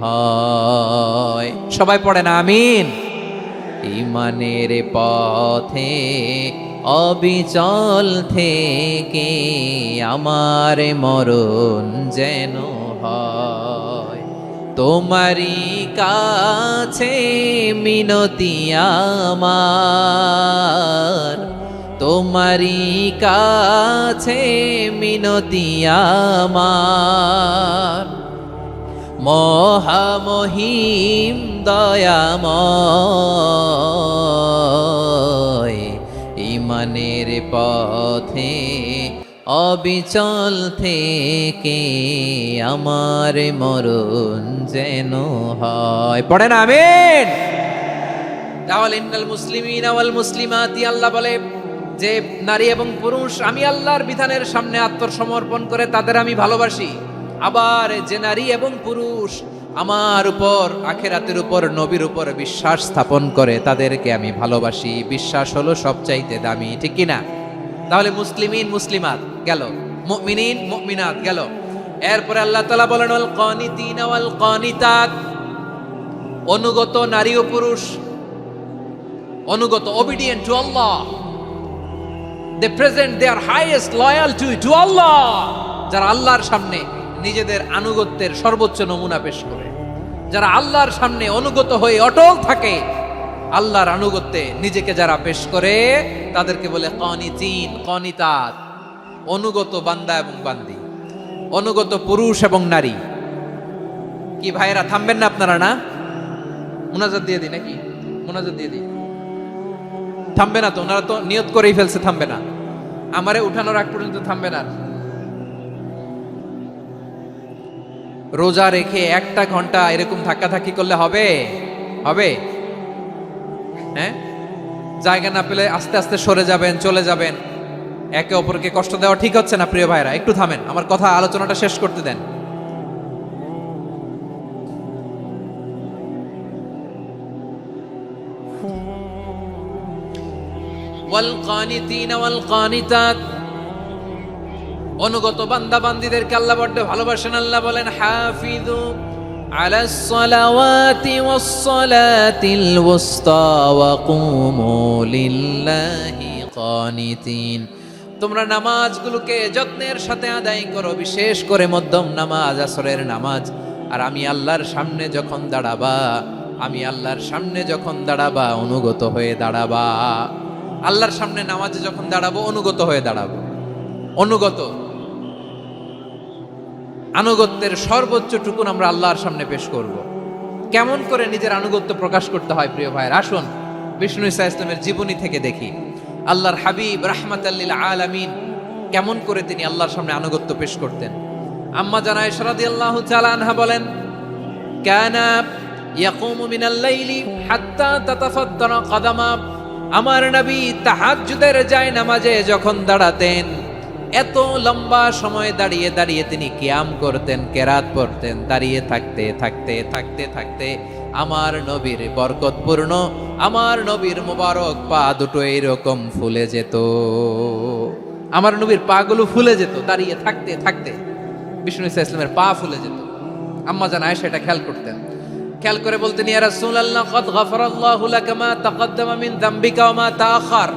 হয়। সবাই পড়ে না আমিন? ঈমানের পথে অবিচল থেকে আমার মরণ যেন হয়। তোমারই কাছে মিনতি আমার, তোমারই কাছে মিনতি আমার, মহামহিম দয়াময়। ঈমানের পথে অবিচল থেকে আমার মরণ যেন হয়। পড়েন আমিন? তাহলে ইন্নাল মুসলিমিনা ওয়াল মুসলিমাতি, আল্লাহ বলে যে নারী এবং পুরুষ আমি আল্লাহর বিধানের সামনে আত্মসমর্পণ করে তাদের আমি ভালোবাসি। আবার যে নারী এবং পুরুষ আমার উপর, আখিরাতের উপর, নবীর উপর বিশ্বাস স্থাপন করে তাদেরকে আমি ভালোবাসি। বিশ্বাস হলো সবচাইতে দামি। ঠিক কি না? তাহলে মুসলিমিন মুসলিমাত গেল, মুমিনিন মুমিনাত গেল। এরপরে আল্লাহ তাআলা বলেন, ওয়াল কানিতিনা ওয়াল কানিতাত, অনুগত নারী ও পুরুষ, অনুগত, obedient to Allah, they present their highest loyalty to Allah, যারা আল্লাহর সামনে নিজেদের আনুগত্যের সর্বোচ্চ নমুনা পেশ করে, যারা আল্লাহর সামনে অনুগত হয়ে অটল থাকে, আল্লাহর আনুগত্যে নিজেকে যারা পেশ করে তাদেরকে বলে কানিতিন, কানিতাত, অনুগত বান্দা এবং বান্দি, অনুগত পুরুষ এবং নারী। কি ভাইরা থামবেন না আপনারা? না মুনাজাত দিয়ে দিই নাকি? মুনাজাত দিয়ে দিই। থামবে না তো? ওনারা তো নিয়ত করেই ফেলছে থামবে না। আমারে উঠানোর আগ পর্যন্ত থামবে না। রোজা রেখে 1টা ঘন্টা এরকম ধাক্কাধাক্কি করলে হবে? হবে? হ্যাঁ, জায়গা না পেলে আস্তে আস্তে সরে যাবেন, চলে যাবেন। একে অপরকে কষ্ট দেওয়া ঠিক হচ্ছে না প্রিয় ভাইরা, একটু থামেন, আমার কথা আলোচনাটা শেষ করতে দেন। ওয়াল কানিতিনা ওয়াল কানিতাত, অনুগত বান্দা বান্দীদেরকে আল্লাহ বড় ভালোবাসেন। আল্লাহ বলেন হাফিজু আলাস সালাওয়াতি ওয়াস সালাতিল ওয়াসতা ওয়া কুমু লিল্লাহি কানিতিন, তোমরা নামাজগুলোকে যত্নের সাথে আদায় করো, বিশেষ করে মধ্যম নামাজ, আসরের নামাজ। আর আমি আল্লাহর সামনে যখন দাঁড়াবা, আমি আল্লাহর সামনে যখন দাঁড়াবা অনুগত হয়ে দাঁড়াবা। আল্লাহর সামনে নামাজে যখন দাঁড়াবো অনুগত হয়ে দাঁড়াবো। অনুগত, আনুগত্যের সর্বোচ্চ টুকুন আমরা আল্লাহর সামনে পেশ করব। কেমন করে নিজের আনুগত্য প্রকাশ করতে হয় প্রিয় ভাইয়ের, আসুন বিষ্ণু ঈসা ইসলামের জীবনী থেকে দেখি। আল্লাহর হাবিব রাহমাতাল লিল আলামিন কেমন করে তিনি আল্লাহর সামনে আনুগত্য পেশ করতেন। আম্মা জানা আয়েশা রাদিয়াল্লাহু তাআলা আনহা বলেন, কানা ইয়াকুমু মিনাল লাইলি হাত্তা তাতাফাত্তারা কদামা, আমার নবী তাহাজ্জুদের যায় নামাজে যখন দাঁড়াতেন, এত লম্বা সময় দাঁড়িয়ে দাঁড়িয়ে তিনি কিয়াম করতেন, কেরাত পড়তেন। দাঁড়িয়ে থাকতে থাকতে থাকতে থাকতে আমার নবীর বরকতপূর্ণ, আমার নবীর মোবারক পা দুটো এইরকম ফুলে যেত। আমার নবীর পা গুলো ফুলে যেত দাঁড়িয়ে থাকতে থাকতে, বিষ্ণু ঈসা ইসলামের পা ফুলে যেত। আম্মা জান আয়েশা এটা খেয়াল করতেন। খেয়াল করে বলতেন, ইয়া রাসূলুল্লাহ কদ গফারাল্লাহু লাকা মা তাকদ্দামা মিন যামবিকা ওয়া মা তাআখার।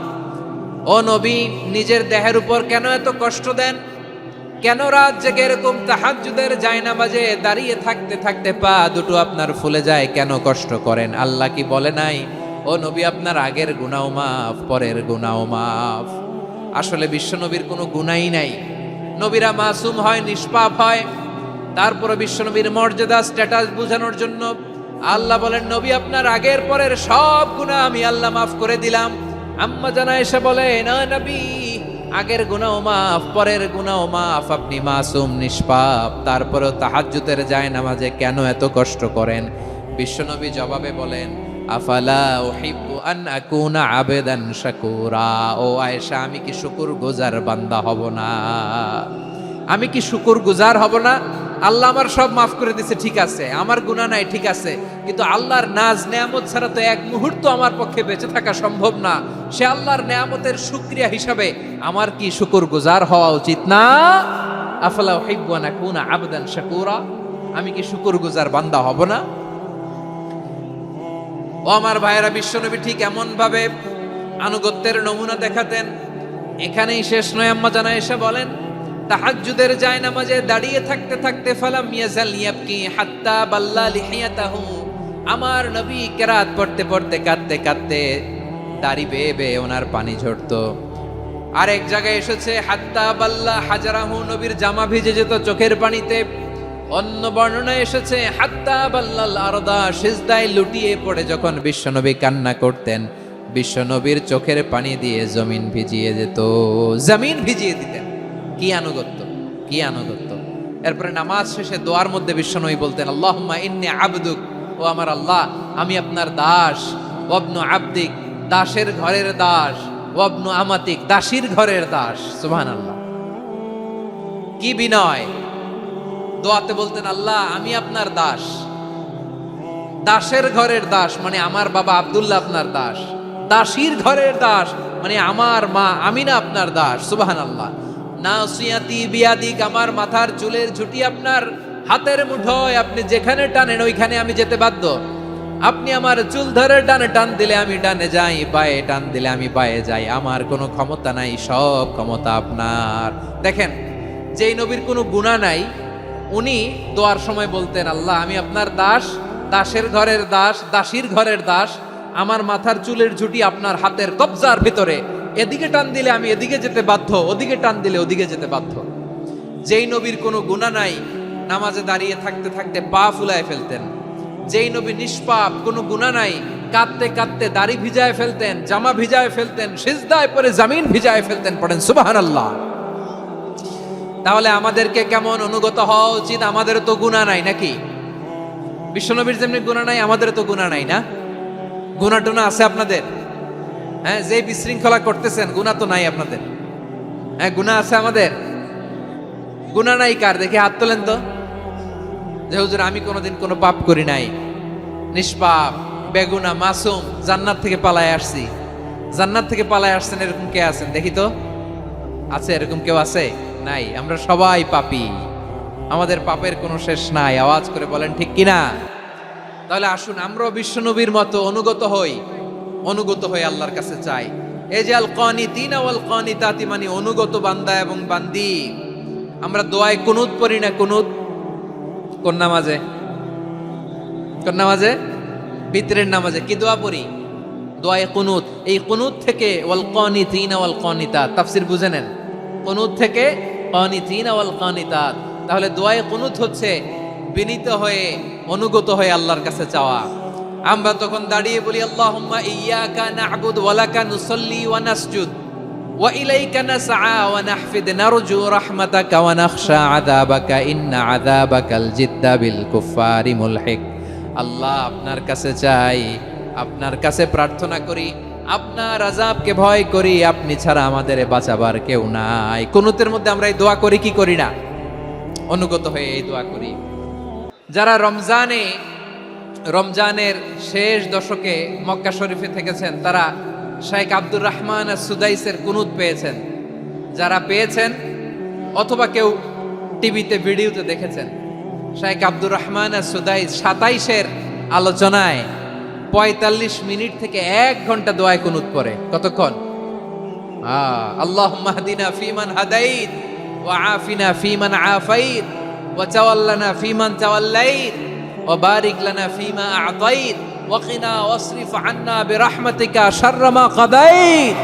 ও নবী, নিজের দেহের উপর কেন এত কষ্ট দেন? কেন রাত জেগে এরকম তাহাজ্জুদের জায়নামাজে দাঁড়িয়ে থাকতে থাকতে পা দুটো আপনার ফুলে যায়? কেন কষ্ট করেন? আল্লাহ কি বলে নাই, ও নবী আপনার আগের গুনাহ মাফ, পরের গুনাহ মাফ? আসলে বিশ্ব নবীর কোনো গুনাহই নাই। নবীরা মাসুম হয়, নিষ্পাপ হয়। তারপরে বিশ্ব নবীর মর্যাদা, স্ট্যাটাস বোঝানোর জন্য আল্লাহ বলেন, নবী আপনার আগের পরের সব গুনাহ আমি আল্লাহ মাফ করে দিলাম। আম্মা জানা এসে বলে, না নবী, আগের গুনাহ মাফ, পরের গুনাহ মাফ, আপনি মাসুম, নিষ্পাপ, তারপরেও তাহাজ্জুদের জায়নামাজে কেন এত কষ্ট করেন? বিশ্বনবী জবাবে বলেন, আফালা উহিব্বু আন আকুনা আবেদান শাকুরা। ও আয়েশা, আমি কি শুকরগুজার বান্দা হব না? আমি কি শুকরগুজার হব না? আল্লাহ আমার সব মাফ করে দিয়েছে, ঠিক আছে, আমার গুনাহ নাই, ঠিক আছে, কিন্তু আল্লাহর নাজ নেয়ামত ছাড়া তো এক মুহূর্ত আমার পক্ষে বেঁচে থাকা সম্ভব না। সে আল্লাহর নেয়ামতের শুকরিয়া হিসাবে আমার কি শুকরগুজার হওয়া উচিত না? আফালা উহিব্বু আন আকুনা আবদান শাকুরা, আমি কি শুকরগুজার বান্দা হব না? ও আমার ভাইয়েরা, বিশ্বনবী ঠিক এমন ভাবে আনুগত্যের নমুনা দেখাতেন। এখানেই শেষ নয়, আম্মা জানা এসে বলেন, তাহাজ্জুদের জায়নামাজে দাঁড়িয়ে থাকতে থাকতে ফালাম ইয়াজাল ইয়াবকি হাত্তা বাল্লা লিহিয়াতাহু, আমার নবী কেরাত পড়তে পড়তে কাঁদতে কাঁদতে দাড়ি বেয়ে বেয়ে ওনার পানি ঝরতো। আরেক জায়গায় এসেছে হাত্তা বাল্লা হাজারাহু, নবীর জামা ভিজে যেত চোখের পানিতে। অন্য বর্ণনায় এসেছে হাত্তা বাল্লাল আরদা, সিজদায় লুটিয়ে পড়ে যখন বিশ্বনবী কান্না করতেন, বিশ্বনবীর চোখের পানি দিয়ে জমিন ভিজিয়ে যেত, জমিন ভিজিয়ে দিতেন। কি আনুগত্য, কি আনুগত্য! এরপরে নামাজ শেষে দোয়ার মধ্যে বিশ্বনবী বলতেন, আল্লাহুম্মা ইন্নী আবদুক, ও আমার আল্লাহ, আমি আপনার দাস। ওয়াবনু আবদিক, দাসের ঘরের দাস। ওয়াবনু আমাতিক, দাসীর ঘরের দাস। সুবহানাল্লাহ, কি বিনয়! দোয়াতে বলতেন, আল্লাহ আমি আপনার দাস। দাসের ঘরের দাস মানে আমার বাবা আব্দুল্লাহ আপনার দাস। দাসীর ঘরের দাস মানে আমার মা আমিনা আপনার দাস। সুবহানাল্লাহ। নাসিয়াতি বিয়াদিক, আমার মাথার চুলের ঝুঁটি আপনার হাতের মুঠোয়, আপনি যেখানে টানেন ওইখানে আমি যেতে বাধ্য। আপনি আমার চুল ধরে ডানে টান দিলে আমি ডানে যাই, বায়ে টান দিলে আমি বায়ে যাই। আমার কোনো ক্ষমতা নাই, সব ক্ষমতা আপনার। দেখেন, যেই নবীর কোনো গুনাহ নাই, উনি দোয়ার সময় বলতেন, আল্লাহ আমি আপনার দাস, দাসের ঘরের দাস, দাসীর ঘরের দাস। আমার মাথার চুলের ঝুঁটি আপনার হাতের কবজার ভিতরে, এদিকে টান দিলে আমি এদিকে যেতে বাধ্য, ওদিকে টান দিলে ওদিকে যেতে বাধ্য। যেই নবীর কোনো গুনাহ নাই, নামাজে দাঁড়িয়ে থাকতে থাকতে পা ফুলায় ফেলতেন। যেই নবী নিষ্পাপ, কোনো গুনাহ নাই, কাঁদতে কাঁদতে দাড়ি ভিজায় ফেলতেন, জামা ভিজায় ফেলতেন, সিজদায় পরে জমিন ভিজায় ফেলতেন। পড়েন সুবহানাল্লাহ। তাহলে আমাদেরকে কেমন অনুগত হওয়া উচিত? আমাদেরও তো গুনাহ নাই নাকি? বিশ্বনবীর যেমনি গুনাহ নাই, আমাদেরও তো গুনাহ নাই না? গুনাহ টুনা আছে আপনাদের? হ্যাঁ, যে বিশৃঙ্খলা করতেছেন গুনাহ তো নাই আপনাদের? হ্যাঁ, গুনাহ আছে আমাদের? গুনাহ নাই কার? দেখি হাত তোলেন তো, যে হুজুর আমি কোনোদিন কোনো পাপ করি নাই, নিষ্পাপ, বেগুনা, মাসুম, জান্নাত থেকে পালায় আসছি। জান্নাত থেকে পালায় আসছেন এরকম কে আছেন দেখি তো? আছে এরকম কেউ? আছে? নাই। আমরা সবাই পাপী, আমাদের পাপের কোনো শেষ নাই। আওয়াজ করে বলেন ঠিক কিনা? তাহলে আসুন আমরাও বিশ্বনবীর মতো অনুগত হই, অনুগত হয়ে আল্লাহর কাছে চাই। এই যে আল কানিতিনা ওয়াল কানিতাতি, মানে অনুগত বান্দা এবং বান্দি। আমরা দোয়ায় কুনুত পড়ি না? কুনুত কোন নামাজে? কোন নামাজে? বিতরের নামাজে কি দোয়া পড়ি? দোয়ায়ে কুনুত। এই কুনুত থেকে ওয়াল কানিতিনা ওয়াল কানিতাত, তাফসীর বুঝে নেন। কুনুত থেকে কানিতিনা ওয়াল কানিতাত, তাহলে দোয়ায়ে কুনুত হচ্ছে বিনীত হয়ে, অনুগত হয়ে আল্লাহর কাছে চাওয়া। আমরা তখন দাঁড়িয়ে বলি আল্লাহুম্মা ইয়্যাকা না'বুদু ওয়া লাকা নুসাল্লি ওয়া নাসজুদ ওয়া ইলাইকা নাসআ ওয়া নাহফিদ নারজু রাহমাতাকা ওয়া নাখশা আযাবাকা ইন্না আযাবাকাল জিদ্দা বিল কুফফারি মুলহিক। আল্লাহ, আপনার কাছে চাই, আপনার কাছে প্রার্থনা করি, আপনার আযাবকে ভয় করি, আপনি ছাড়া আমাদের বাঁচাবার কেউ নাই। কুনুতের মধ্যে আমরা এই দোয়া করি কি করি না? অনুগত হয়ে এই দোয়া করি। যারা রমজানের শেষ দশকে মক্কা শরীফে থেকেছেন, তারা শেখ আব্দুর রহমান সুদাইসের কুনুত পেয়েছেন। যারা পেয়েছেন অথবা কেউ টিভিতে ভিডিওতে দেখেছেন, শেখ আব্দুর রহমান সুদাইস 27-এর আলোচনায় 45 মিনিট থেকে 1 ঘন্টা দোয়ায় কুনুত পড়ে। কতক্ষণ? আল্লাহুম্মা হদিনা ফিমান হাদাইত ওয়া আফিনা ফিমান আফাইত ওয়া তাওয়াল্লানা ফিমান তাওয়াল্লাইত ওয়া বারিক লানা ফিমা আ'তাইত ওয়া কিনা ওয়াসরিফ আন্না বিরহমাতিকা শাররা মা কাদাইত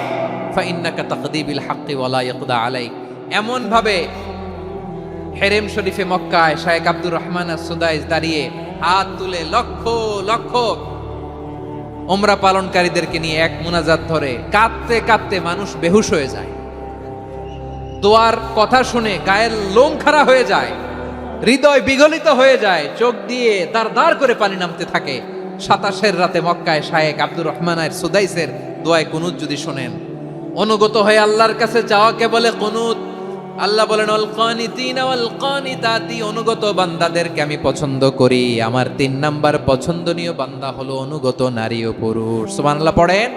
ফাইন্নাকা তাকদি বিল হাক্কি ওয়া লা ইয়াকদা আলাইক। এমন ভাবে হেরেম শরীফে মক্কায় শেখ আব্দুর রহমান সুদাইস দাঁড়িয়ে হাত তুলে লক্ষ লক্ষ উমরা পালনকারীদেরকে নিয়ে এক মুনাজাত ধরে কাঁদতে কাঁদতে মানুষ বেহুশ হয়ে যায়। দোয়ার কথা শুনে গায়ের লোম খাড়া হয়ে যায়, হৃদয় বিগলিত হয়ে যায়, চোখ দিয়ে দাঁড় করে পানি নামতে থাকে। 27-এর রাতে মক্কায় শেখ আব্দুর রহমান সুদাইসের দোয়ায় কুনুত যদি শোনেন, অনুগত হয়ে আল্লাহর কাছে চাওয়াকে বলে কুনুত। আল্লাহ বলেন আল কানিতিনা ওয়াল কানিতাতি, অনুগত বান্দাদেরকে আমি পছন্দ করি। আমার 3 নাম্বার পছন্দনীয় বান্দা হলো অনুগত নারী ও পুরুষ। সুবহানাল্লাহ পড়েন।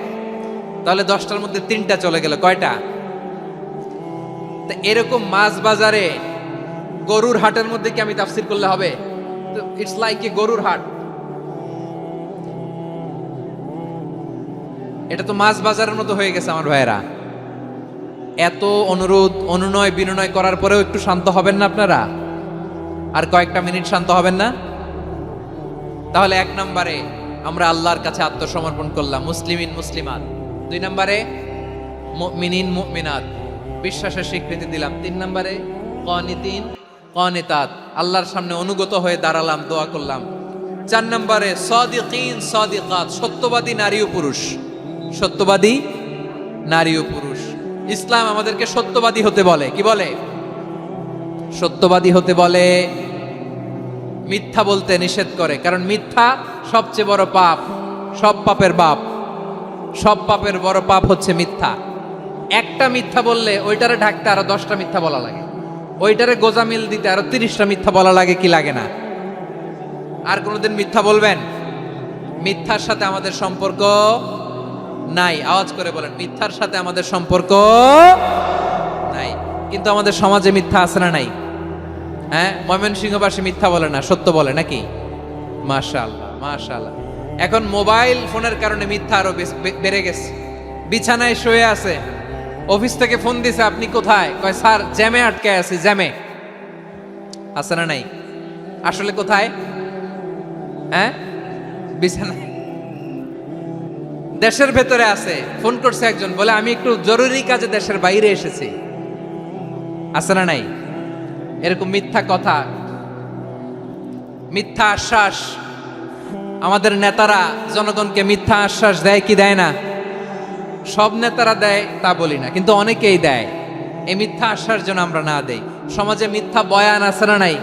তাহলে 10টার মধ্যে 3টা চলে গেল। কয়টা? তো এরকম মাছ বাজারে গরুর হাটের মধ্যে কি আমি তাফসীর করলে হবে? ইটস লাইক এ গরুর হাট। এটা তো মাছ বাজারের মতো হয়ে গেছে আমার ভাইয়েরা। এত অনুরোধ, অনুনয়, বিনয় করার পরেও একটু শান্ত হবেন না আপনারা? আর কয়েকটা মিনিট শান্ত হবেন না? তাহলে 1 নম্বরে আমরা আল্লাহর কাছে আত্মসমর্পণ করলাম, মুসলিমিন মুসলিমাত। 2 নম্বরে মুমিনিন মুমিনাত, বিশ্বাসের স্বীকৃতি দিলাম। 3 নম্বরে কানিতিন কানিতাত, আল্লাহর সামনে অনুগত হয়ে দাঁড়ালাম, দোয়া করলাম। 4 নম্বরে সাদিকিন সাদিকাত, সত্যবাদী নারী ও পুরুষ। সত্যবাদী নারী ও পুরুষ। ইসলাম আমাদেরকে সত্যবাদী হতে বলে। কি বলে? সত্যবাদী হতে বলে, মিথ্যা বলতে নিষেধ করে। কারণ মিথ্যা সবচেয়ে বড় পাপ, সব পাপের বাপ। সব পাপের বড় পাপ হচ্ছে মিথ্যা। একটা মিথ্যা বললে ওইটারে ঢাকতে আরো 10টা মিথ্যা বলা লাগে, ওইটারে গোজামিল দিতে আরো 30টা মিথ্যা বলা লাগে। কি লাগে না? আর কোনোদিন মিথ্যা বলবেন? মিথ্যার সাথে আমাদের সম্পর্ক নাই। আওয়াজ করে বলেন, মিথ্যার সাথে আমাদের সম্পর্ক নাই। কিন্তু আমাদের সমাজে মিথ্যা আছে না নাই? হ্যাঁ, ময়মনসিংহবাসী মিথ্যা বলে না, সত্য বলে নাকি? মাশাআল্লাহ মাশাআল্লাহ। এখন মোবাইল ফোনের কারণে মিথ্যা আরো বেড়ে গেছে। বিছানায় শুয়ে আছে, অফিস থেকে ফোন দিছে, আপনি কোথায়? কয় স্যার জ্যামে আটকে আছি। জ্যামে আছে না নাই? আসলে কোথায়? হ্যাঁ, বিছানায়। দেশের ভেতরে আছে। ফোন করছে একজন, বলে আমি একটু জরুরি কাজে দেশের বাইরে এসেছি। আছে না নাই? এরকম মিথ্যা কথা, মিথ্যা আশ্বাস। আমাদের নেতারা জনগণকে মিথ্যা আশ্বাস দেয় কি দেয় না? সব নেতারা দেয় তা বলি না, কিন্তু অনেকেই দেয়। এই মিথ্যা আশ্বাস যেন আমরা না দেই। সমাজে মিথ্যা বয়ান আছে না নাই?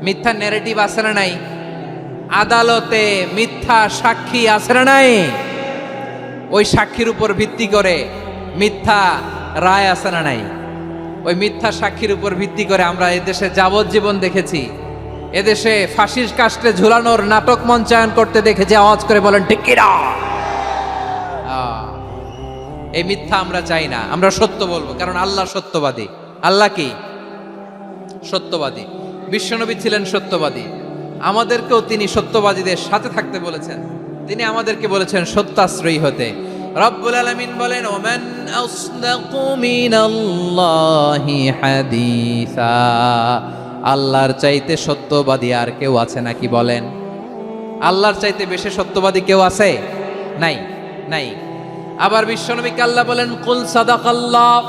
মিথ্যা ন্যারেটিভ আছে না নাই? আদালতে মিথ্যা সাক্ষী আছে না নাই? ওই সাক্ষীর উপর ভিত্তি করে মিথ্যা রায় আছে না নাই? ওই মিথ্যা সাক্ষীর উপর ভিত্তি করে আমরা এদেশে যাবজ্জীবন দেখেছি, এদেশে ফাঁসির কাস্টে ঝুলানোর নাটক মঞ্চায়ন করতে দেখেছি। আওয়াজ করে বলেন ঠিক কিনা? এই মিথ্যা আমরা চাই না, আমরা সত্য বলবো, কারণ আল্লাহ সত্যবাদী। আল্লাহ কি? সত্যবাদী। বিশ্বনবী ছিলেন সত্যবাদী, আমাদেরকেও তিনি সত্যবাদীদের সাথে থাকতে বলেছেন। তিনি আমাদেরকে বলেছেন সত্যাশ্রয়ী হতে। রব্বুল আলামিন বলেন, ওমান আসদাকু মিনাল্লাহি হাদিসা, আল্লাহর চাইতে সত্যবাদী আর কেউ আছে নাকি বলেন? আল্লাহর চাইতে বেশি সত্যবাদী কেউ আছে? নাই, নাই। আবার বিশ্বনবীকে আল্লাহ বলেন, কুল সাদাকাল্লাহ,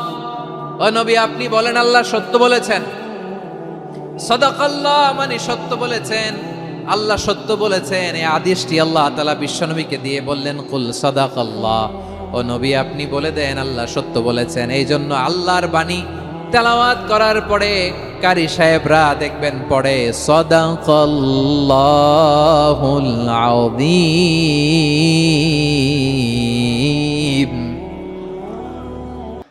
ও নবী আপনি বলেন আল্লাহ সত্য বলেছেন। সাদাকাল্লাহ মানে সত্য বলেছেন, আল্লাহ সত্য বলেছেন। এই আদেশটি আল্লাহ তাআলা বিশ্বনবীকে দিয়ে বললেন, কুল সাদাকাল্লাহ, ও নবী আপনি বলে দেন আল্লাহ সত্য বলেছেন। এই জন্য আল্লাহর বাণী তেলাওয়াত করার পরে কারি সাহেবরা দেখবেন পড়ে সাদাকাল্লাহুল আযীম।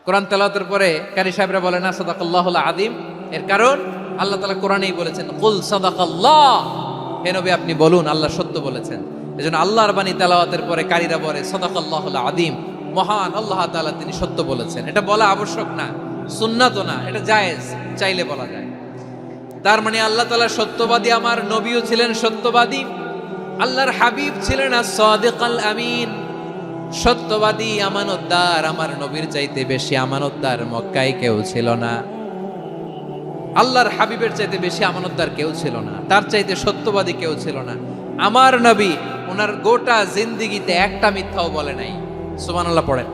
কোরআন তেলাওয়াতের পরে কারি সাহেবরা বলে না সাদাকাল্লাহুল আযীম, এর কারণ আল্লাহ তাআলা কোরআনেই বলেছেন কুল সাদাকাল্লাহ, হে নবী আপনি বলুন আল্লাহ সত্য বলেছেন। এজন্য আল্লাহর বাণী তেলাওয়াতের পরে কারীরা বলে সাদাকাল্লাহুল আযীম, মহান আল্লাহ তাআলা তিনি সত্য বলেছেন। এটা বলা আবশ্যক না, সুন্নাতও না, এটা জায়েজ, চাইলে বলা যায়। তার মানে আল্লাহ তাআলা সত্যবাদী, আমার নবীও ছিলেন সত্যবাদী, আল্লাহর হাবিব ছিলেন as-সাদিকাল আমিন, সত্যবাদী আমানতদার। আমার নবীর চাইতে বেশি আমানতদার মক্কায় কেউ ছিল না, আল্লাহর হাবিবের চাইতে বেশি আমানতদার কেউ ছিল না, তার চাইতে সত্যবাদী কেউ ছিল না। আমার নবী ওনার গোটা জিন্দেগিতে একটা মিথ্যাও বলে নাই। সুবহানাল্লাহ পড়েন।